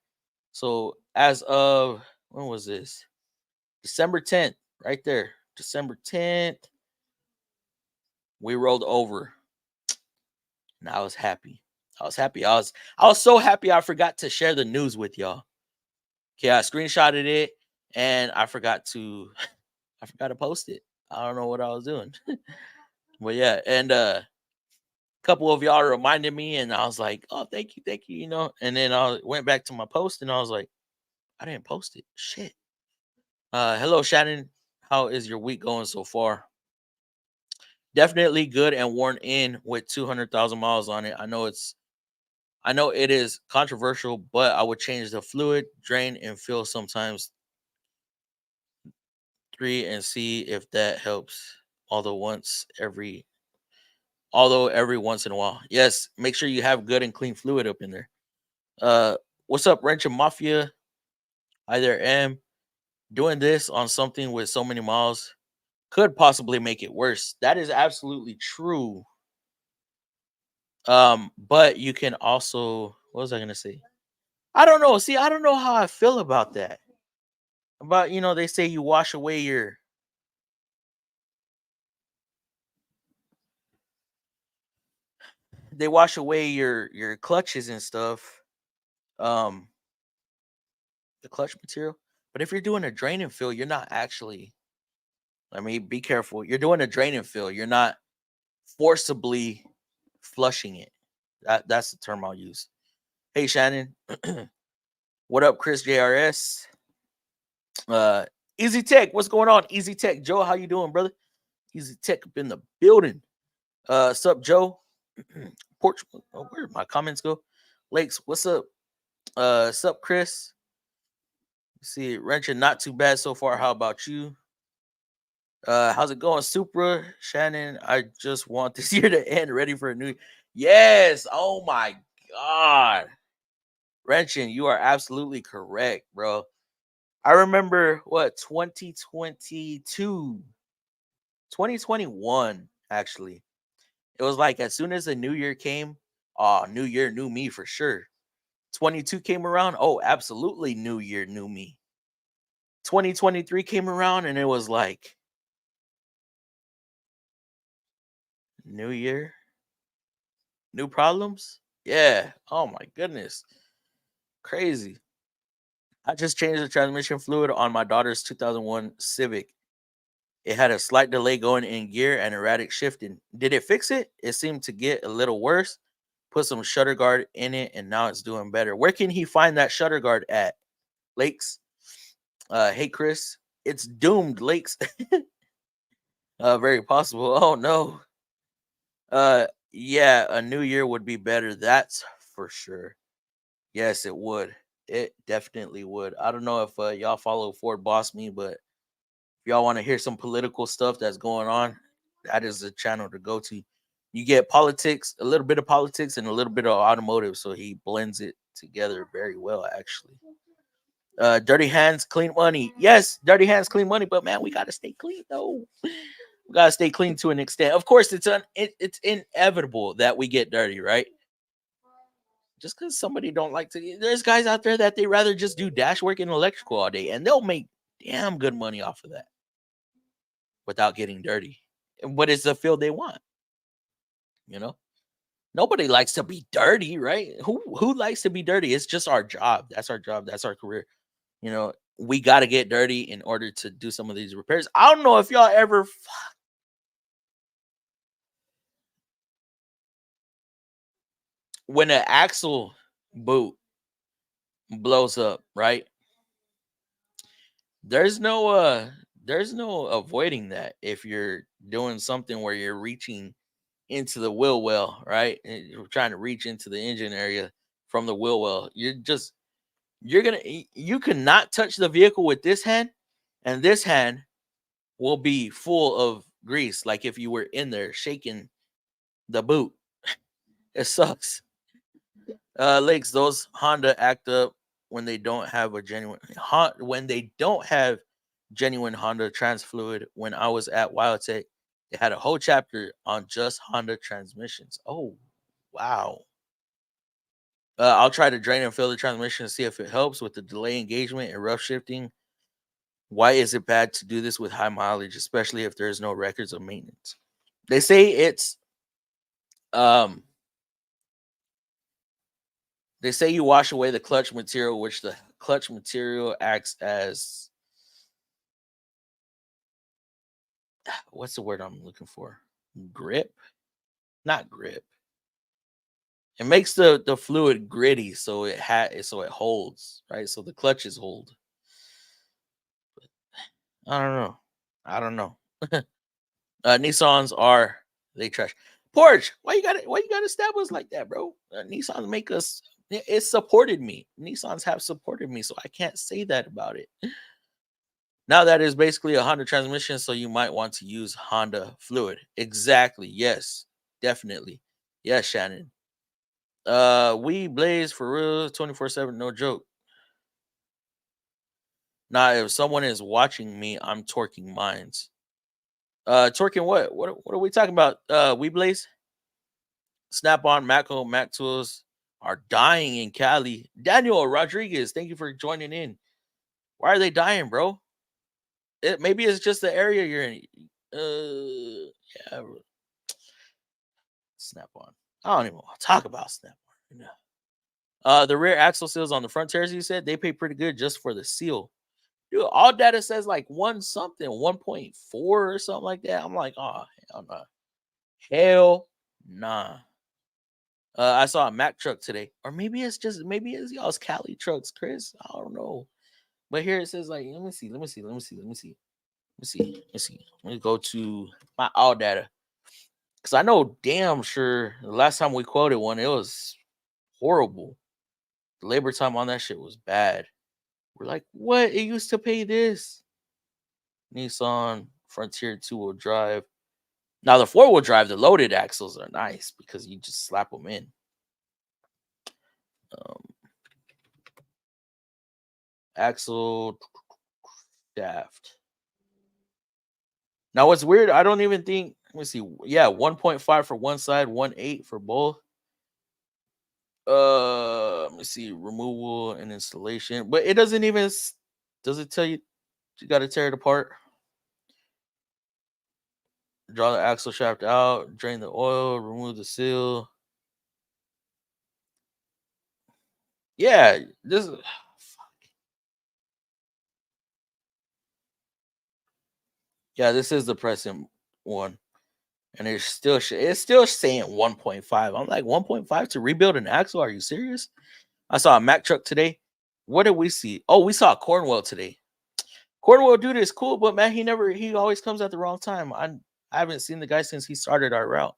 So as of when was this? December 10th, right there, December 10th, we rolled over. And I was happy. I was happy. I was so happy I forgot to share the news with y'all. Okay, I screenshotted it and I forgot to I forgot to post it. I don't know what I was doing. But yeah, and a couple of y'all reminded me and I was like, "Oh, thank you," And then I went back to my post and I was like, "I didn't post it. Shit." Hello Shannon. How is your week going so far? Definitely good and worn in with 200,000 miles on it. I know it is controversial, but I would change the fluid, drain, and fill sometimes 3 and see if that helps. Although once every every once in a while. Yes, make sure you have good and clean fluid up in there. Uh what's up, Wrench and Mafia? Hi there, M. Doing this on something with so many miles could possibly make it worse. That is absolutely true. But you can also what was I gonna say? I don't know. See, I don't know how I feel about that. About they say you wash away your clutches and stuff. Um, the clutch material. But if you're doing a drain and fill, you're not actually. I mean, be careful. You're doing a drain and fill. You're not forcibly flushing it. That's the term I'll use. Hey Shannon, what up, Chris JRS? Uh, Easy Tech, what's going on? Easy Tech, Joe, how you doing, brother? Easy Tech up in the building. Sup, Joe? Porch. Oh, where did my comments go? Lakes, what's up? Sup, Chris? See, wrenching not too bad so far. How about you? How's it going, Supra? Shannon, I just want this year to end ready for a new. Yes. Oh my God. Wrenching, you are absolutely correct, bro. I remember what 2022, 2021, actually. It was like as soon as the new year came, oh, new year, new me for sure. 22 came around, oh, absolutely new year, new me. 2023 came around and it was like new year, new problems. Yeah. Oh my goodness. Crazy. I just changed the transmission fluid on my daughter's 2001 Civic. It had a slight delay going in gear and erratic shifting. Did it fix it? It seemed to get a little worse. Put some shutter guard in it and now it's doing better. Where can he find that shutter guard at? Lakes. Hey Chris, it's doomed, Lakes. Very possible. Oh no. Yeah, a new year would be better. That's for sure. Yes, it would. It definitely would. I don't know if y'all follow Ford Boss Me, but if y'all want to hear some political stuff that's going on, that is the channel to go to. You get politics, a little bit of politics, and a little bit of automotive, so he blends it together very well, actually. Dirty hands, clean money. Yes, dirty hands, clean money. But man, we gotta stay clean though. We gotta stay clean to an extent. Of course, it's inevitable that we get dirty, right? Just because somebody don't like to, there's guys out there that they rather just do dash work and electrical all day, and they'll make damn good money off of that without getting dirty. But it's the field they want, you know. Nobody likes to be dirty, right? Who likes to be dirty? It's just our job. That's our job. That's our career. We got to get dirty in order to do some of these repairs. I don't know if y'all ever when an axle boot blows up, right? There's no there's no avoiding that if you're doing something where you're reaching into the wheel well, right? And you're trying to reach into the engine area from the wheel well. You cannot touch the vehicle with this hand, and this hand will be full of grease, like if you were in there shaking the boot. It sucks. Lakes, those Honda act up when they don't have a genuine when they don't have genuine Honda trans fluid. When I was at Wildtech, they had a whole chapter on just Honda transmissions. Oh, wow. I'll try to drain and fill the transmission and see if it helps with the delay engagement and rough shifting. Why is it bad to do this with high mileage, especially if there's no records of maintenance? They say um they say you wash away the clutch material, which the clutch material acts as, what's the word I'm looking for? Grip? Not grip. It makes the fluid gritty, so so it holds, right? So the clutches hold. I don't know. I don't know. Nissans are, they trash. Porsche, why you gotta stab us like that, bro? Nissans make us, it supported me. Nissans have supported me, so I can't say that about it. Now that is basically a Honda transmission, so you might want to use Honda fluid. Exactly. Yes. Definitely. Yes, Shannon. We blaze for real 24/7, no joke. Now, if someone is watching me, I'm torquing mines. Torquing what? What are we talking about? We blaze, Snap on, Macco, Mac Tools are dying in Cali. Daniel Rodriguez, thank you for joining in. Why are they dying, bro? Maybe it's just the area you're in. Yeah, Snap on. I don't even want to talk about Snap on. The rear axle seals on the front tires, you said they pay pretty good just for the seal. Dude, all data says like one something, 1.4 or something like that. I'm like, oh, hell nah. Hell nah. I saw a Mack truck today. Or maybe it's y'all's Cali trucks, Chris. I don't know. But here it says like, let me see. Let me go to my all data. Because I know damn sure the last time we quoted one, it was horrible. The labor time on that shit was bad. We're like, what? It used to pay this. Nissan Frontier 2-wheel drive. Now the 4-wheel drive, the loaded axles are nice because you just slap them in. Um, Axle shaft. Now what's weird, I don't even think, let me see. Yeah, 1.5 for one side, 1.8 for both. Let me see, removal and installation. But it doesn't even, does it tell you you got to tear it apart? Draw the axle shaft out, drain the oil, remove the seal. Yeah, this yeah, this is the present one. And it's still saying 1.5. I'm like 1.5 to rebuild an axle. Are you serious? I saw a Mack truck today. What did we see? Oh, we saw Cornwell today. Cornwell dude is cool, but man, he always comes at the wrong time. I haven't seen the guy since he started our route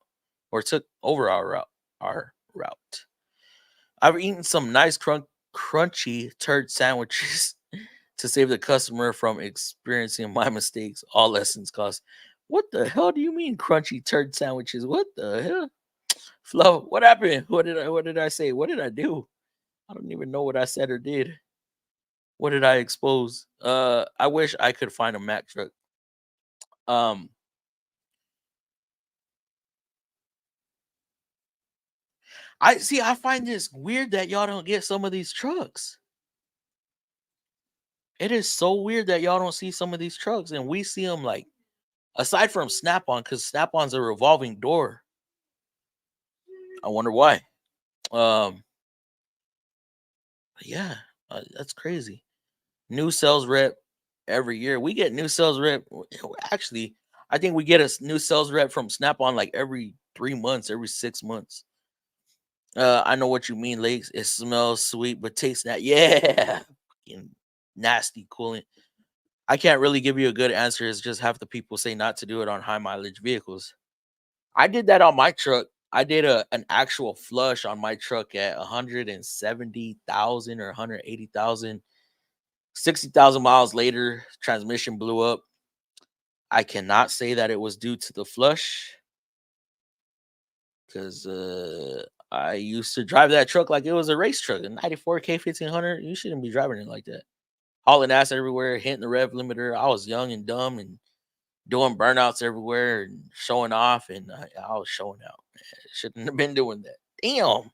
or took over our route. I've eaten some nice crunchy turd sandwiches to save the customer from experiencing my mistakes. All lessons cost. What the hell do you mean crunchy turd sandwiches? What the hell? Flo, what happened? What did I say? What did I do? I don't even know what I said or did. What did I expose? I wish I could find a Mack truck. Um I find this weird that y'all don't get some of these trucks. It is so weird that y'all don't see some of these trucks and we see them like aside from Snap-on, because Snap-on's a revolving door. I wonder why. Um, yeah, that's crazy. New sales rep every year. We get new sales rep. Actually, I think we get a new sales rep from Snap-on like every 3 months, every 6 months. I know what you mean, Lakes. It smells sweet, but tastes that. Yeah, fucking nasty coolant. I can't really give you a good answer. It's just half the people say not to do it on high mileage vehicles. I did that on my truck. I did an actual flush on my truck at 170,000 or 180,000. 60,000 miles later, transmission blew up. I cannot say that it was due to the flush because I used to drive that truck like it was a race truck, a 94 K 1500. You shouldn't be driving it like that. Hauling ass everywhere, hitting the rev limiter. I was young and dumb and doing burnouts everywhere and showing off, and I was showing out. Man. Shouldn't have been doing that. Damn.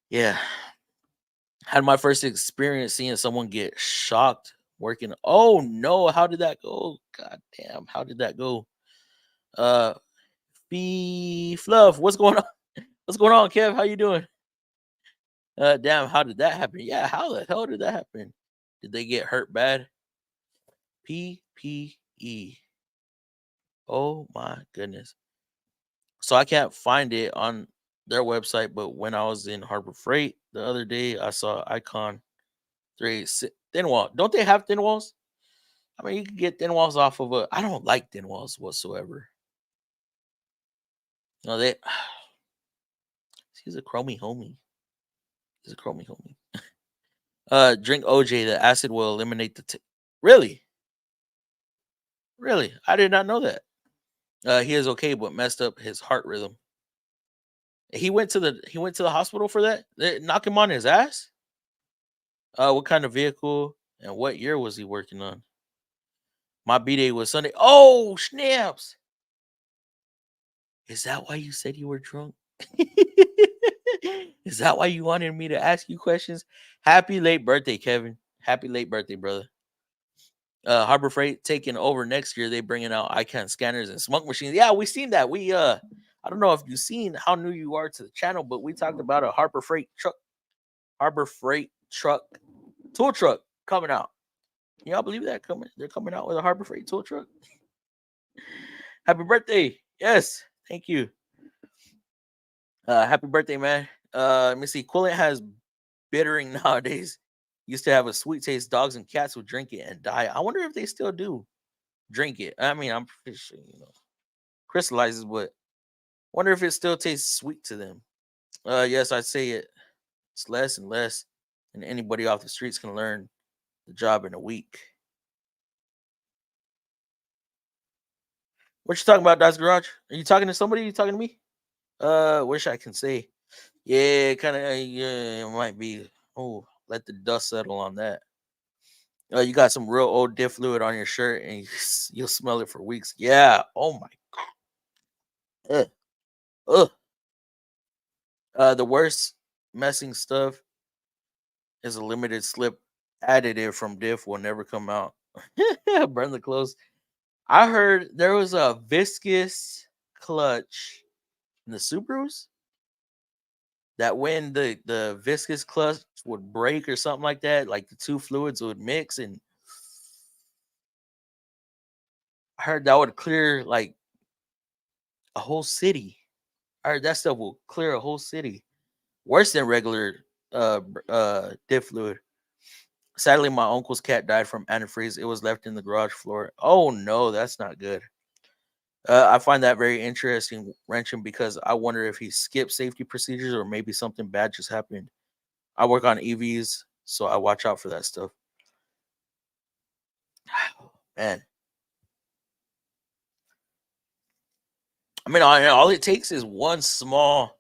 Yeah. Had my first experience seeing someone get shocked working. Oh no, how did that go? God damn, how did that go? Uh, B Fluff, what's going on? What's going on, Kev? How you doing? Damn, how did that happen? Yeah, how the hell did that happen? Did they get hurt bad? PPE. Oh my goodness. So I can't find it on their website, but when I was in Harbor Freight the other day, I saw Icon 386 thin wall. Don't they have thin walls? I mean, you can get thin walls off of a. I don't like thin walls whatsoever. No, they. He's a chromie homie. He's a chromie homie. Drink OJ. The acid will eliminate the. Really, really, I did not know that. He is okay, but messed up his heart rhythm. He went to the hospital for that. They knock him on his ass. What kind of vehicle and what year was he working on? My B day was Sunday. Oh snaps! Is that why you said you were drunk? Is that why you wanted me to ask you questions? Happy late birthday, Kevin. Happy late birthday, brother. Harbor Freight taking over next year. They bringing out icon scanners and smoke machines. Yeah, we seen that. I don't know if you've seen how new you are to the channel, but we talked about a Harbor Freight truck, tool truck coming out. Can y'all believe that they're coming out with a Harbor Freight tool truck? Happy birthday. Yes, thank you. Happy birthday, man. Let me see. Coolant has bittering nowadays. Used to have a sweet taste. Dogs and cats would drink it and die. I wonder if they still do drink it. I mean, I'm pretty sure, crystallizes, but wonder if it still tastes sweet to them. Yes, I'd say it's less and less, and anybody off the streets can learn the job in a week. What you talking about, Dice Garage? Are you talking to somebody? You talking to me? Wish I can say. Yeah, kind of. Yeah, it might be. Oh, let the dust settle on that. You got some real old diff fluid on your shirt, and you'll smell it for weeks. Yeah. Oh my. Ugh. Ugh. The worst messing stuff is a limited slip additive from diff will never come out. Burn the clothes. I heard there was a viscous clutch in the Subarus that when the viscous clutch would break or something like that, like the two fluids would mix, and I heard that would clear like a whole city. I heard that stuff will clear a whole city. Worse than regular diff fluid. Sadly, my uncle's cat died from antifreeze. It was left in the garage floor. Oh no, that's not good. I find that very interesting, wrenching, because I wonder if he skipped safety procedures or maybe something bad just happened. I work on EVs, so I watch out for that stuff. Man, I mean, all it takes is one small,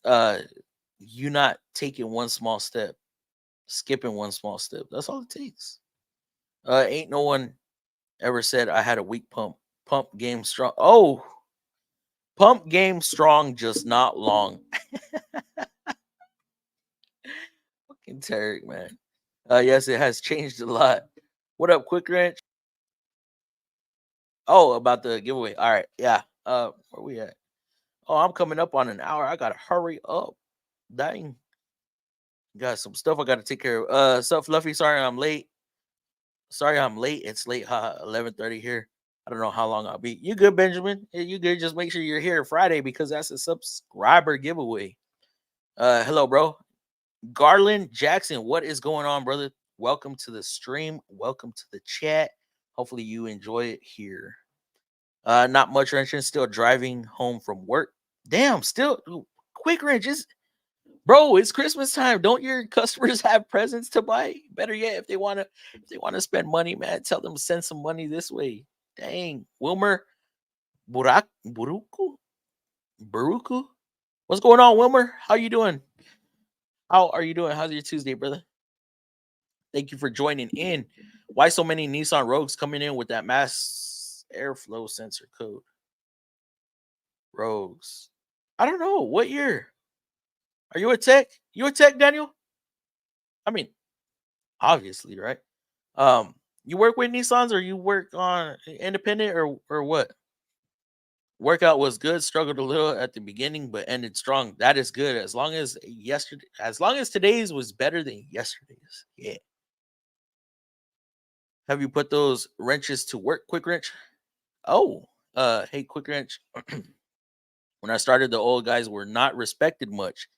uh, you not taking one small step, skipping one small step. That's all it takes. Ain't no one ever said I had a weak pump. Pump game strong. Oh, pump game strong, just not long. Fucking Tarek, man. Yes, it has changed a lot. What up, Quick Ranch? Oh, about the giveaway. All right, yeah. Where we at? Oh, I'm coming up on an hour. I gotta hurry up. Dang. Got some stuff I gotta take care of. Sup, Fluffy? Sorry I'm late. Sorry I'm late. It's late. 11:30 here. I don't know how long I'll be. You good, Benjamin? Yeah, you good? Just make sure you're here Friday because that's a subscriber giveaway. Hello, bro. Garland Jackson, what is going on, brother? Welcome to the stream. Welcome to the chat. Hopefully you enjoy it here. Not much wrenching. Still driving home from work. Damn, still quick wrenches. Bro, it's Christmas time. Don't your customers have presents to buy? Better yet, if they wanna spend money, man, tell them to send some money this way. Dang, Wilmer Buruku? Baruku? What's going on, Wilmer? How you doing? How are you doing? How's your Tuesday, brother? Thank you for joining in. Why so many Nissan Rogues coming in with that mass airflow sensor code? Rogues. I don't know. What year? Are you a tech? You a tech, Daniel? I mean, obviously, right? You work with Nissans or you work on independent or what? Workout was good, struggled a little at the beginning, but ended strong. That is good. As long as today's was better than yesterday's. Yeah. Have you put those wrenches to work, Quick Wrench? Oh, hey, Quick Wrench. When I started, the old guys were not respected much.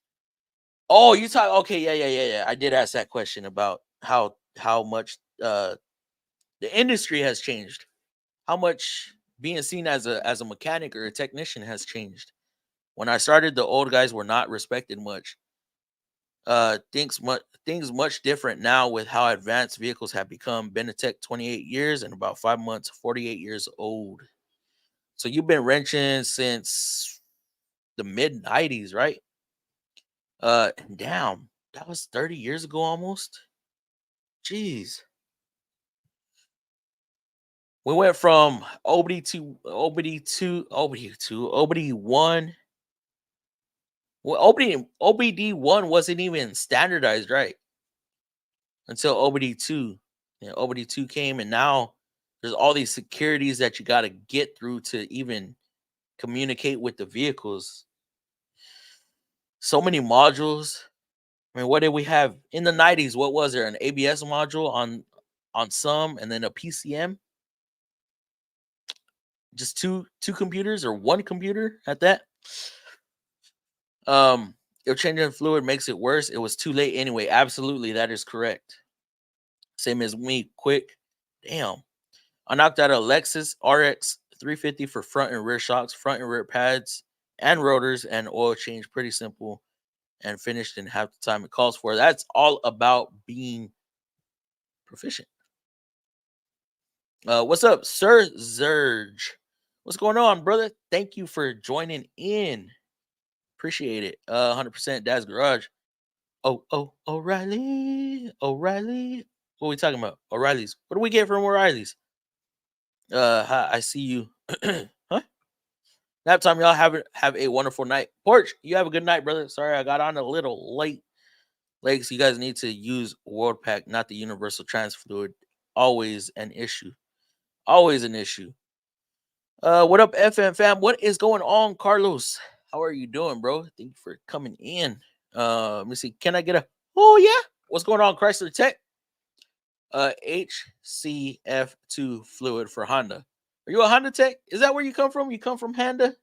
Oh, you talk okay, yeah. I did ask that question about how much the industry has changed. How much being seen as a mechanic or a technician has changed. When I started, the old guys were not respected much. Things much different now with how advanced vehicles have become. Benetech 28 years and about 5 months, 48 years old. So you've been wrenching since the mid 90s, right? Damn, that was 30 years ago almost. Jeez. We went from OBD one. Well, OBD one wasn't even standardized, right? Until OBD two. Yeah, OBD two came, and now there's all these securities that you got to get through to even communicate with the vehicles. So many modules. I mean, what did we have in the 90s? What was there? An ABS module on some, and then a PCM. Just two computers or one computer at that. If changing fluid makes it worse, it was too late anyway. Absolutely, that is correct. Same as me. Quick, damn. I knocked out a Lexus RX 350 for front and rear shocks, front and rear pads, and rotors, and oil change. Pretty simple, and finished in half the time it calls for. That's all about being proficient. What's up, Sir Zerge? What's going on, brother? Thank you for joining in. Appreciate it. 100% Dad's Garage. Oh, O'Reilly. O'Reilly. What are we talking about? O'Reilly's. What do we get from O'Reilly's? Hi, I see you. Huh? Nap time, y'all. Have a wonderful night. Porch, you have a good night, brother. Sorry, I got on a little late. Legs, you guys need to use World Pack, not the Universal Trans Fluid. Always an issue. Always an issue. What up, FM fam? What is going on, Carlos? How are you doing, bro? Thank you for coming in. Let me see. Can I get a oh yeah? What's going on, Chrysler Tech? HCF2 fluid for Honda. Are you a Honda Tech? Is that where you come from? You come from Honda?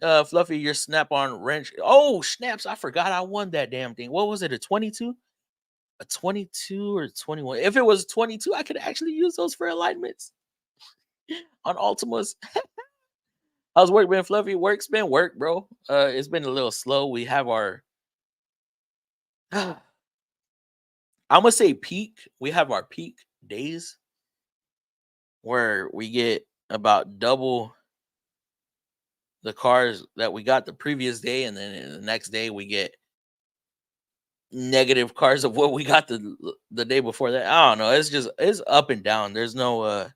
Fluffy, your snap-on wrench. Oh, snaps. I forgot I won that damn thing. What was it? A 22? A 22 or 21? If it was 22, I could actually use those for alignments on Ultimas. How's work been, Fluffy? Work's been work, bro. It's been a little slow. We have our I'm gonna say peak. We have our peak days where we get about double the cars that we got the previous day, and then the next day we get negative cars of what we got the day before that. I don't know. It's up and down. There's no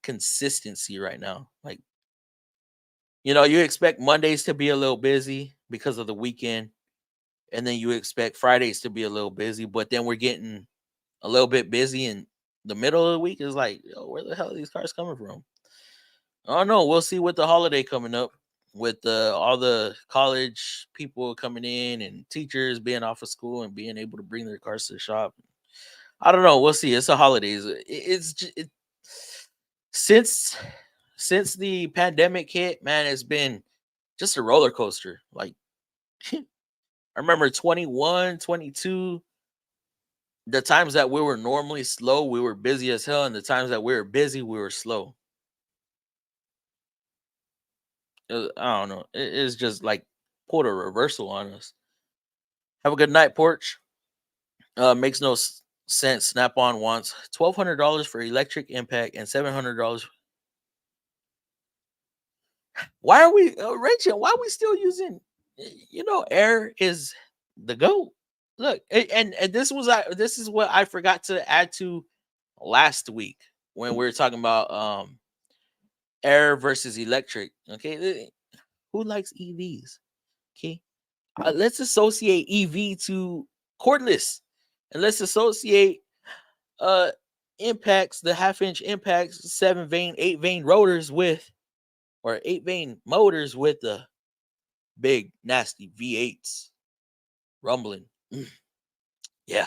consistency right now. Like, you expect Mondays to be a little busy because of the weekend, and then you expect Fridays to be a little busy, but then we're getting a little bit busy in the middle of the week. Is like, yo, where the hell are these cars coming from? I don't know. We'll see with the holiday coming up, with all the college people coming in and teachers being off of school and being able to bring their cars to the shop. I don't know. We'll see. It's the holidays. Since the pandemic hit, man, it's been just a roller coaster. Like, I remember 21, 22, the times that we were normally slow, we were busy as hell, and the times that we were busy, we were slow. I don't know. It's just like pulled a reversal on us. Have a good night, Porch. Makes no sense. Snap on wants $1,200 for electric impact and $700. Why are we, Rachel? Why are we still using? Air is the goat. Look, and this is what I forgot to add to last week when we were talking about air versus electric. Okay, who likes EVs? Okay, let's associate EV to cordless. And let's associate uh impacts, the half-inch impacts, 7 vane, 8 vane rotors with, or 8 vane motors with the big nasty V8s rumbling. Yeah.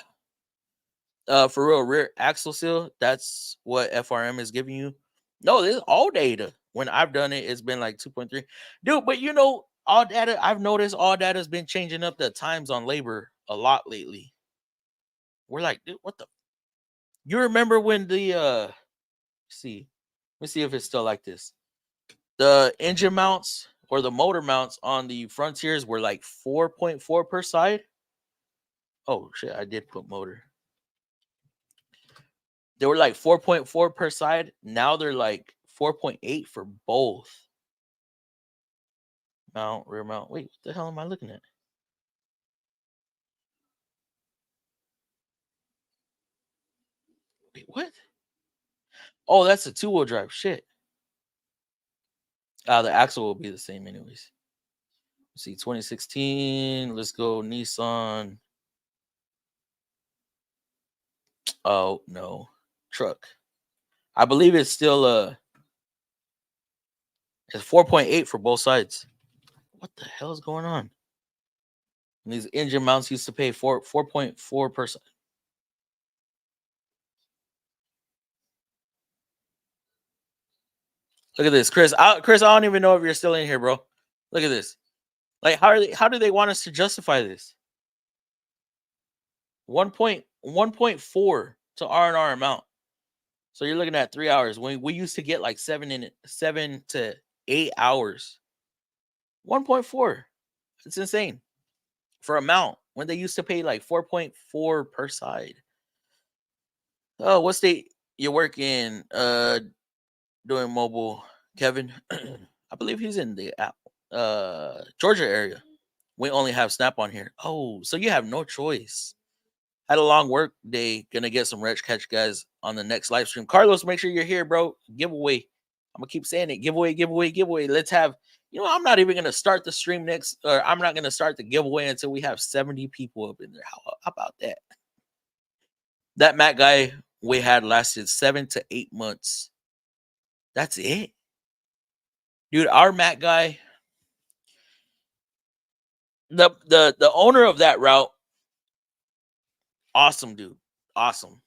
For real, rear axle seal, that's what FRM is giving you. No, this is all data. When I've done it, it's been like 2.3. Dude, but all data, I've noticed all data has been changing up the times on labor a lot lately. We're like, dude, what the? You remember when the see, let me see if it's still like this. The engine mounts or the motor mounts on the Frontiers were like 4.4 per side. Oh shit, I did put motor. They were like 4.4 per side. Now they're like 4.8 for both. Mount, rear mount. Wait, what the hell am I looking at? Wait, what? Oh, that's a 2-wheel drive. Shit. The axle will be the same anyways. Let's see, 2016. Let's go Nissan. Oh no, truck. I believe it's still it's 4.8 for both sides. What the hell is going on? And these engine mounts used to pay 4.4 per side. Look at this, Chris. Chris, I don't even know if you're still in here, bro. Look at this. Like, how do they want us to justify this? 1.4 to R&R amount. So you're looking at 3 hours. When we used to get like 7 to 8 hours. 1.4. It's insane. For amount when they used to pay like 4.4 per side. Oh, what state you work in? Doing mobile, Kevin. I believe he's in the Georgia area. We only have Snap on here. Oh, so you have no choice. Had a long work day. Gonna get some Rich Catch guys on the next live stream. Carlos, make sure you're here, bro. Giveaway. I'm gonna keep saying it. Giveaway, giveaway, giveaway. Let's have. I'm not even gonna start the stream next, or I'm not gonna start the giveaway until we have 70 people up in there. How about that? That Matt guy we had lasted 7 to 8 months. That's it, dude. Our Matt guy, the owner of that route, awesome dude, awesome.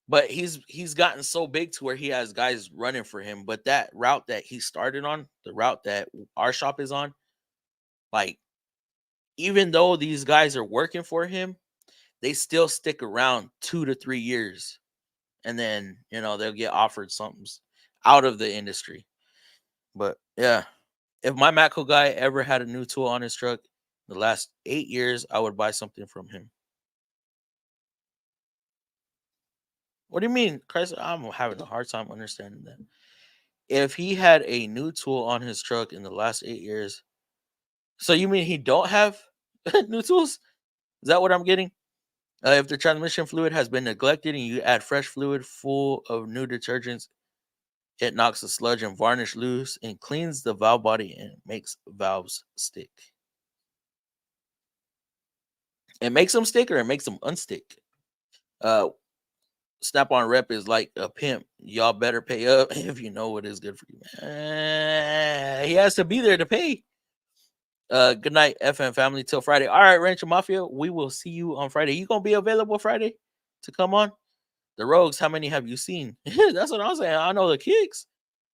But he's gotten so big to where he has guys running for him. But that route that he started on, the route that our shop is on, like, even though these guys are working for him, they still stick around 2 to 3 years, and then they'll get offered something out of the industry. But yeah, if my Matco guy ever had a new tool on his truck the last 8 years, I would buy something from him. What do you mean, Chris? I'm having a hard time understanding that. If he had a new tool on his truck in the last 8 years, so you mean he don't have new tools? Is that what I'm getting? If the transmission fluid has been neglected and you add fresh fluid full of new detergents, it knocks the sludge and varnish loose and cleans the valve body and makes valves stick. It makes them stick or it makes them unstick. Snap on rep is like a pimp. Y'all better pay up if you know what is good for you. He has to be there to pay. Good night, FM family, till Friday. All right, Rancho Mafia, we will see you on Friday. You gonna be available Friday to come on? The Rogues, how many have you seen? That's what I'm saying. I know the kicks.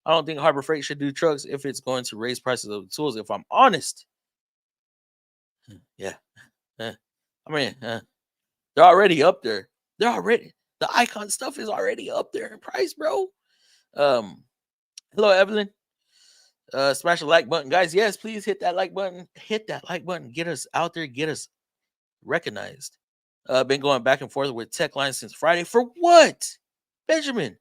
I don't think Harbor Freight should do trucks if it's going to raise prices of the tools. If I'm honest, yeah. I mean, they're already up there. The Icon stuff is already up there in price, bro. Hello, Evelyn. Smash the like button, guys. Yes, please hit that like button. Hit that like button. Get us out there. Get us recognized. Been going back and forth with Tech Line since Friday. For what, Benjamin?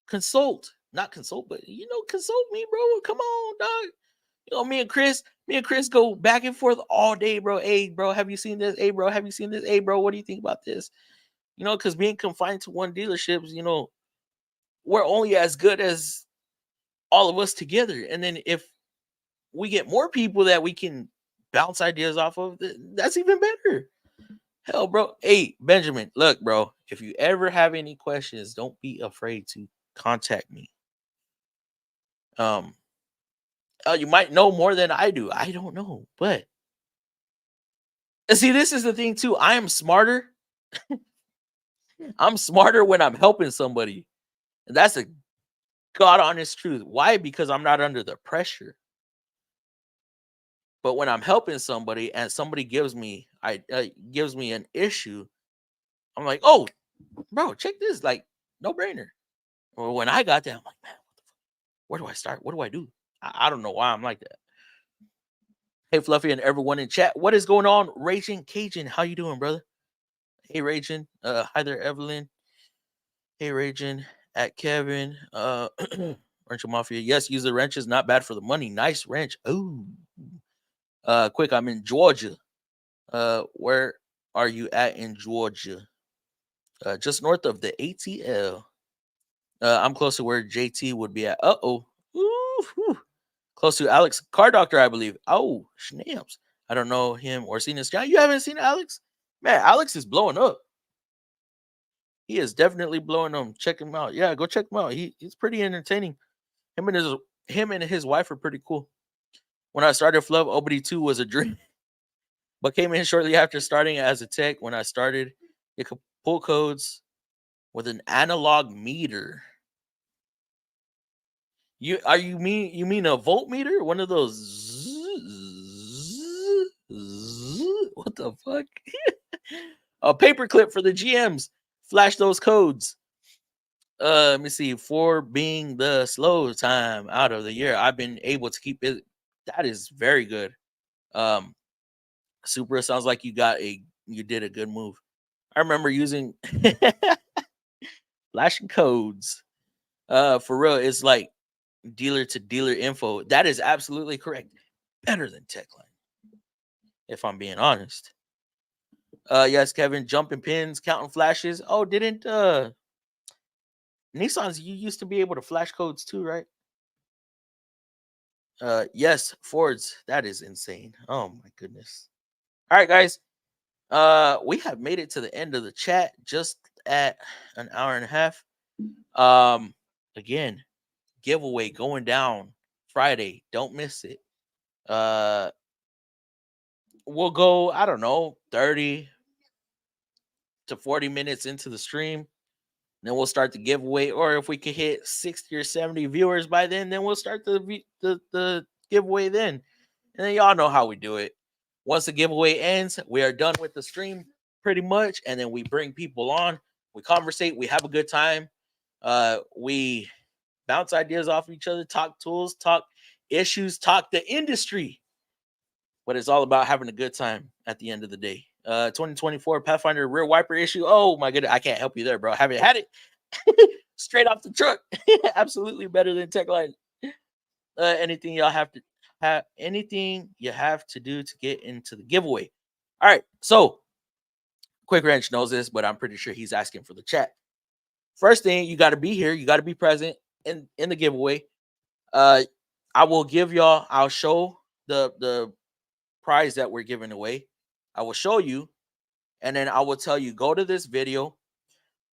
Consult, not consult, but consult me, bro. Come on, dog. Me and Chris go back and forth all day, bro. Hey, bro, have you seen this? Hey, bro, have you seen this? Hey, bro, what do you think about this? Because being confined to one dealership, we're only as good as all of us together. And then if we get more people that we can bounce ideas off of, that's even better. Hell, bro. Hey, Benjamin, look, bro, if you ever have any questions, don't be afraid to contact me. You might know more than I do. I don't know, but see, this is the thing too. I am smarter. I'm smarter when I'm helping somebody, and that's a god honest truth. Why? Because I'm not under the pressure. But when I'm helping somebody and somebody gives me an issue, I'm like, oh, bro, check this, like, no brainer. Or when I got there, I'm like, man, where do I start? What do I do? I don't know why I'm like that. Hey, Fluffy, and everyone in chat, what is going on? Raging Cajun, how you doing, brother? Hey, Raging. Hi there, Evelyn. Hey, Raging at Kevin. Wrench Mafia. Yes, use the wrenches. Not bad for the money. Nice wrench. Ooh. Quick, I'm in Georgia. Where are you at in Georgia? Just north of the ATL. I'm close to where JT would be at. Close to Alex, car doctor, I believe. Oh, snaps. I don't know him or seen his guy. You haven't seen Alex? Man, Alex is blowing up. He is definitely blowing up. Check him out. Yeah, go check him out. He's pretty entertaining. Him and his wife are pretty cool. When I started Fluff, OBD2 was a dream, but came in shortly after starting as a tech. When I started, you could pull codes with an analog meter. You mean a voltmeter? One of those? What the fuck? A paperclip for the GMs. Flash those codes. Let me see. For being the slow time out of the year, I've been able to keep it. That is very good. Super. Sounds like you did a good move. I remember using flashing codes. For real, it's like dealer to dealer info. That is absolutely correct. Better than Techline, if I'm being honest. Yes, Kevin, jumping pins, counting flashes. Oh, didn't Nissans, you used to be able to flash codes too, right? Yes, Fords. That is insane. Oh my goodness. All right, guys. We have made it to the end of the chat, just at an hour and a half. Again, giveaway going down Friday. Don't miss it. We'll go, I don't know, 30 to 40 minutes into the stream. Then we'll start the giveaway. Or if we could hit 60 or 70 viewers by then we'll start the giveaway then. And then y'all know how we do it. Once the giveaway ends, we are done with the stream pretty much. And then we bring people on. We conversate. We have a good time. We bounce ideas off each other, talk tools, talk issues, talk the industry. But it's all about having a good time at the end of the day. 2024 Pathfinder rear wiper issue. Oh my goodness, I can't help you there, bro. Haven't had it. Straight off the truck. Absolutely better than Techline. Anything you have to do to get into the giveaway. All right, so Quick Wrench knows this, but I'm pretty sure he's asking for the chat. First thing, you got to be here. You got to be present in the giveaway. I will give y'all. I'll show the prize that we're giving away. I will show you, and then I will tell you, go to this video.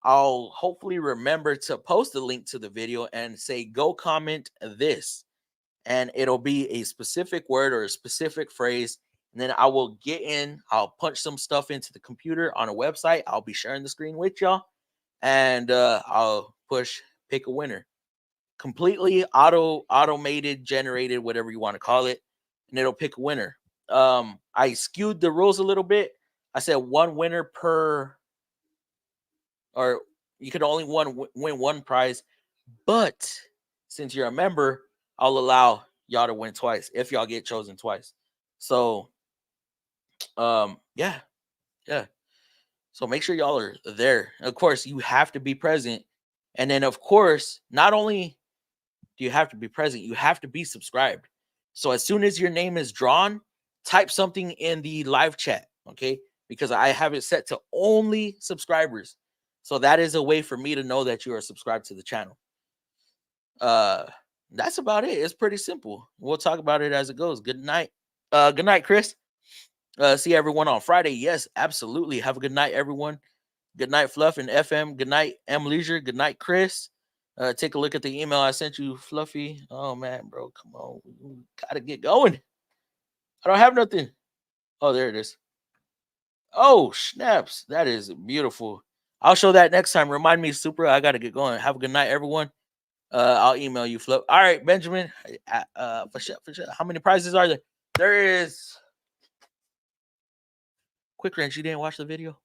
I'll hopefully remember to post a link to the video and say, go comment this. And it'll be a specific word or a specific phrase. And then I will I'll punch some stuff into the computer on a website. I'll be sharing the screen with y'all. And I'll pick a winner. Completely automated, generated, whatever you want to call it. And it'll pick a winner. I skewed the rules a little bit. I said one winner or you could only win one prize. But since you're a member, I'll allow y'all to win twice if y'all get chosen twice. So, yeah. So make sure y'all are there. Of course, you have to be present. And then, of course, not only do you have to be present, you have to be subscribed. So as soon as your name is drawn, type something in the live chat, okay? Because I have it set to only subscribers. So that is a way for me to know that you are subscribed to the channel. That's about it. It's pretty simple. We'll talk about it as it goes. Good night. Good night, Chris. See everyone on Friday. Yes, absolutely. Have a good night, everyone. Good night, Fluff and FM. Good night, M Leisure. Good night, Chris. Take a look at the email I sent you, Fluffy. Oh man, bro, come on. We gotta get going. I don't have nothing. Oh, there it is. Oh, snaps. That is beautiful. I'll show that next time. Remind me, Super. I gotta get going. Have a good night, everyone. I'll email you, Fluff. All right, Benjamin. For sure, for sure. How many prizes are there? There is. Quick Ranch, you didn't watch the video?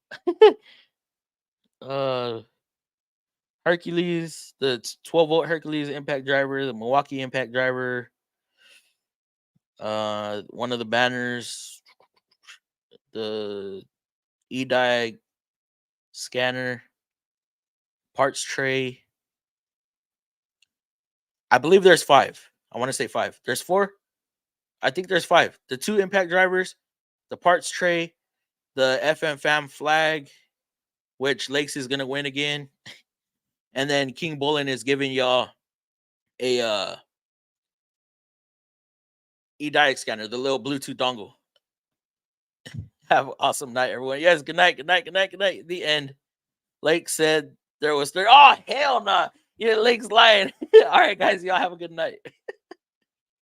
uh Hercules, the 12-volt Hercules impact driver, the Milwaukee impact driver, one of the banners, the e-die scanner, parts tray. I believe there's 5. I want to say 5. There's 4. I think there's 5. The 2 impact drivers, the parts tray, the FM fam flag, which Lakes is gonna win again, and then King Bullen is giving y'all a e-die scanner, the little Bluetooth dongle. Have an awesome night, everyone. Yes, good night, good night, good night, good night. The end. Lake said there was 3. Oh, hell no. Nah. Yeah, Lake's lying. All right, guys, y'all have a good night.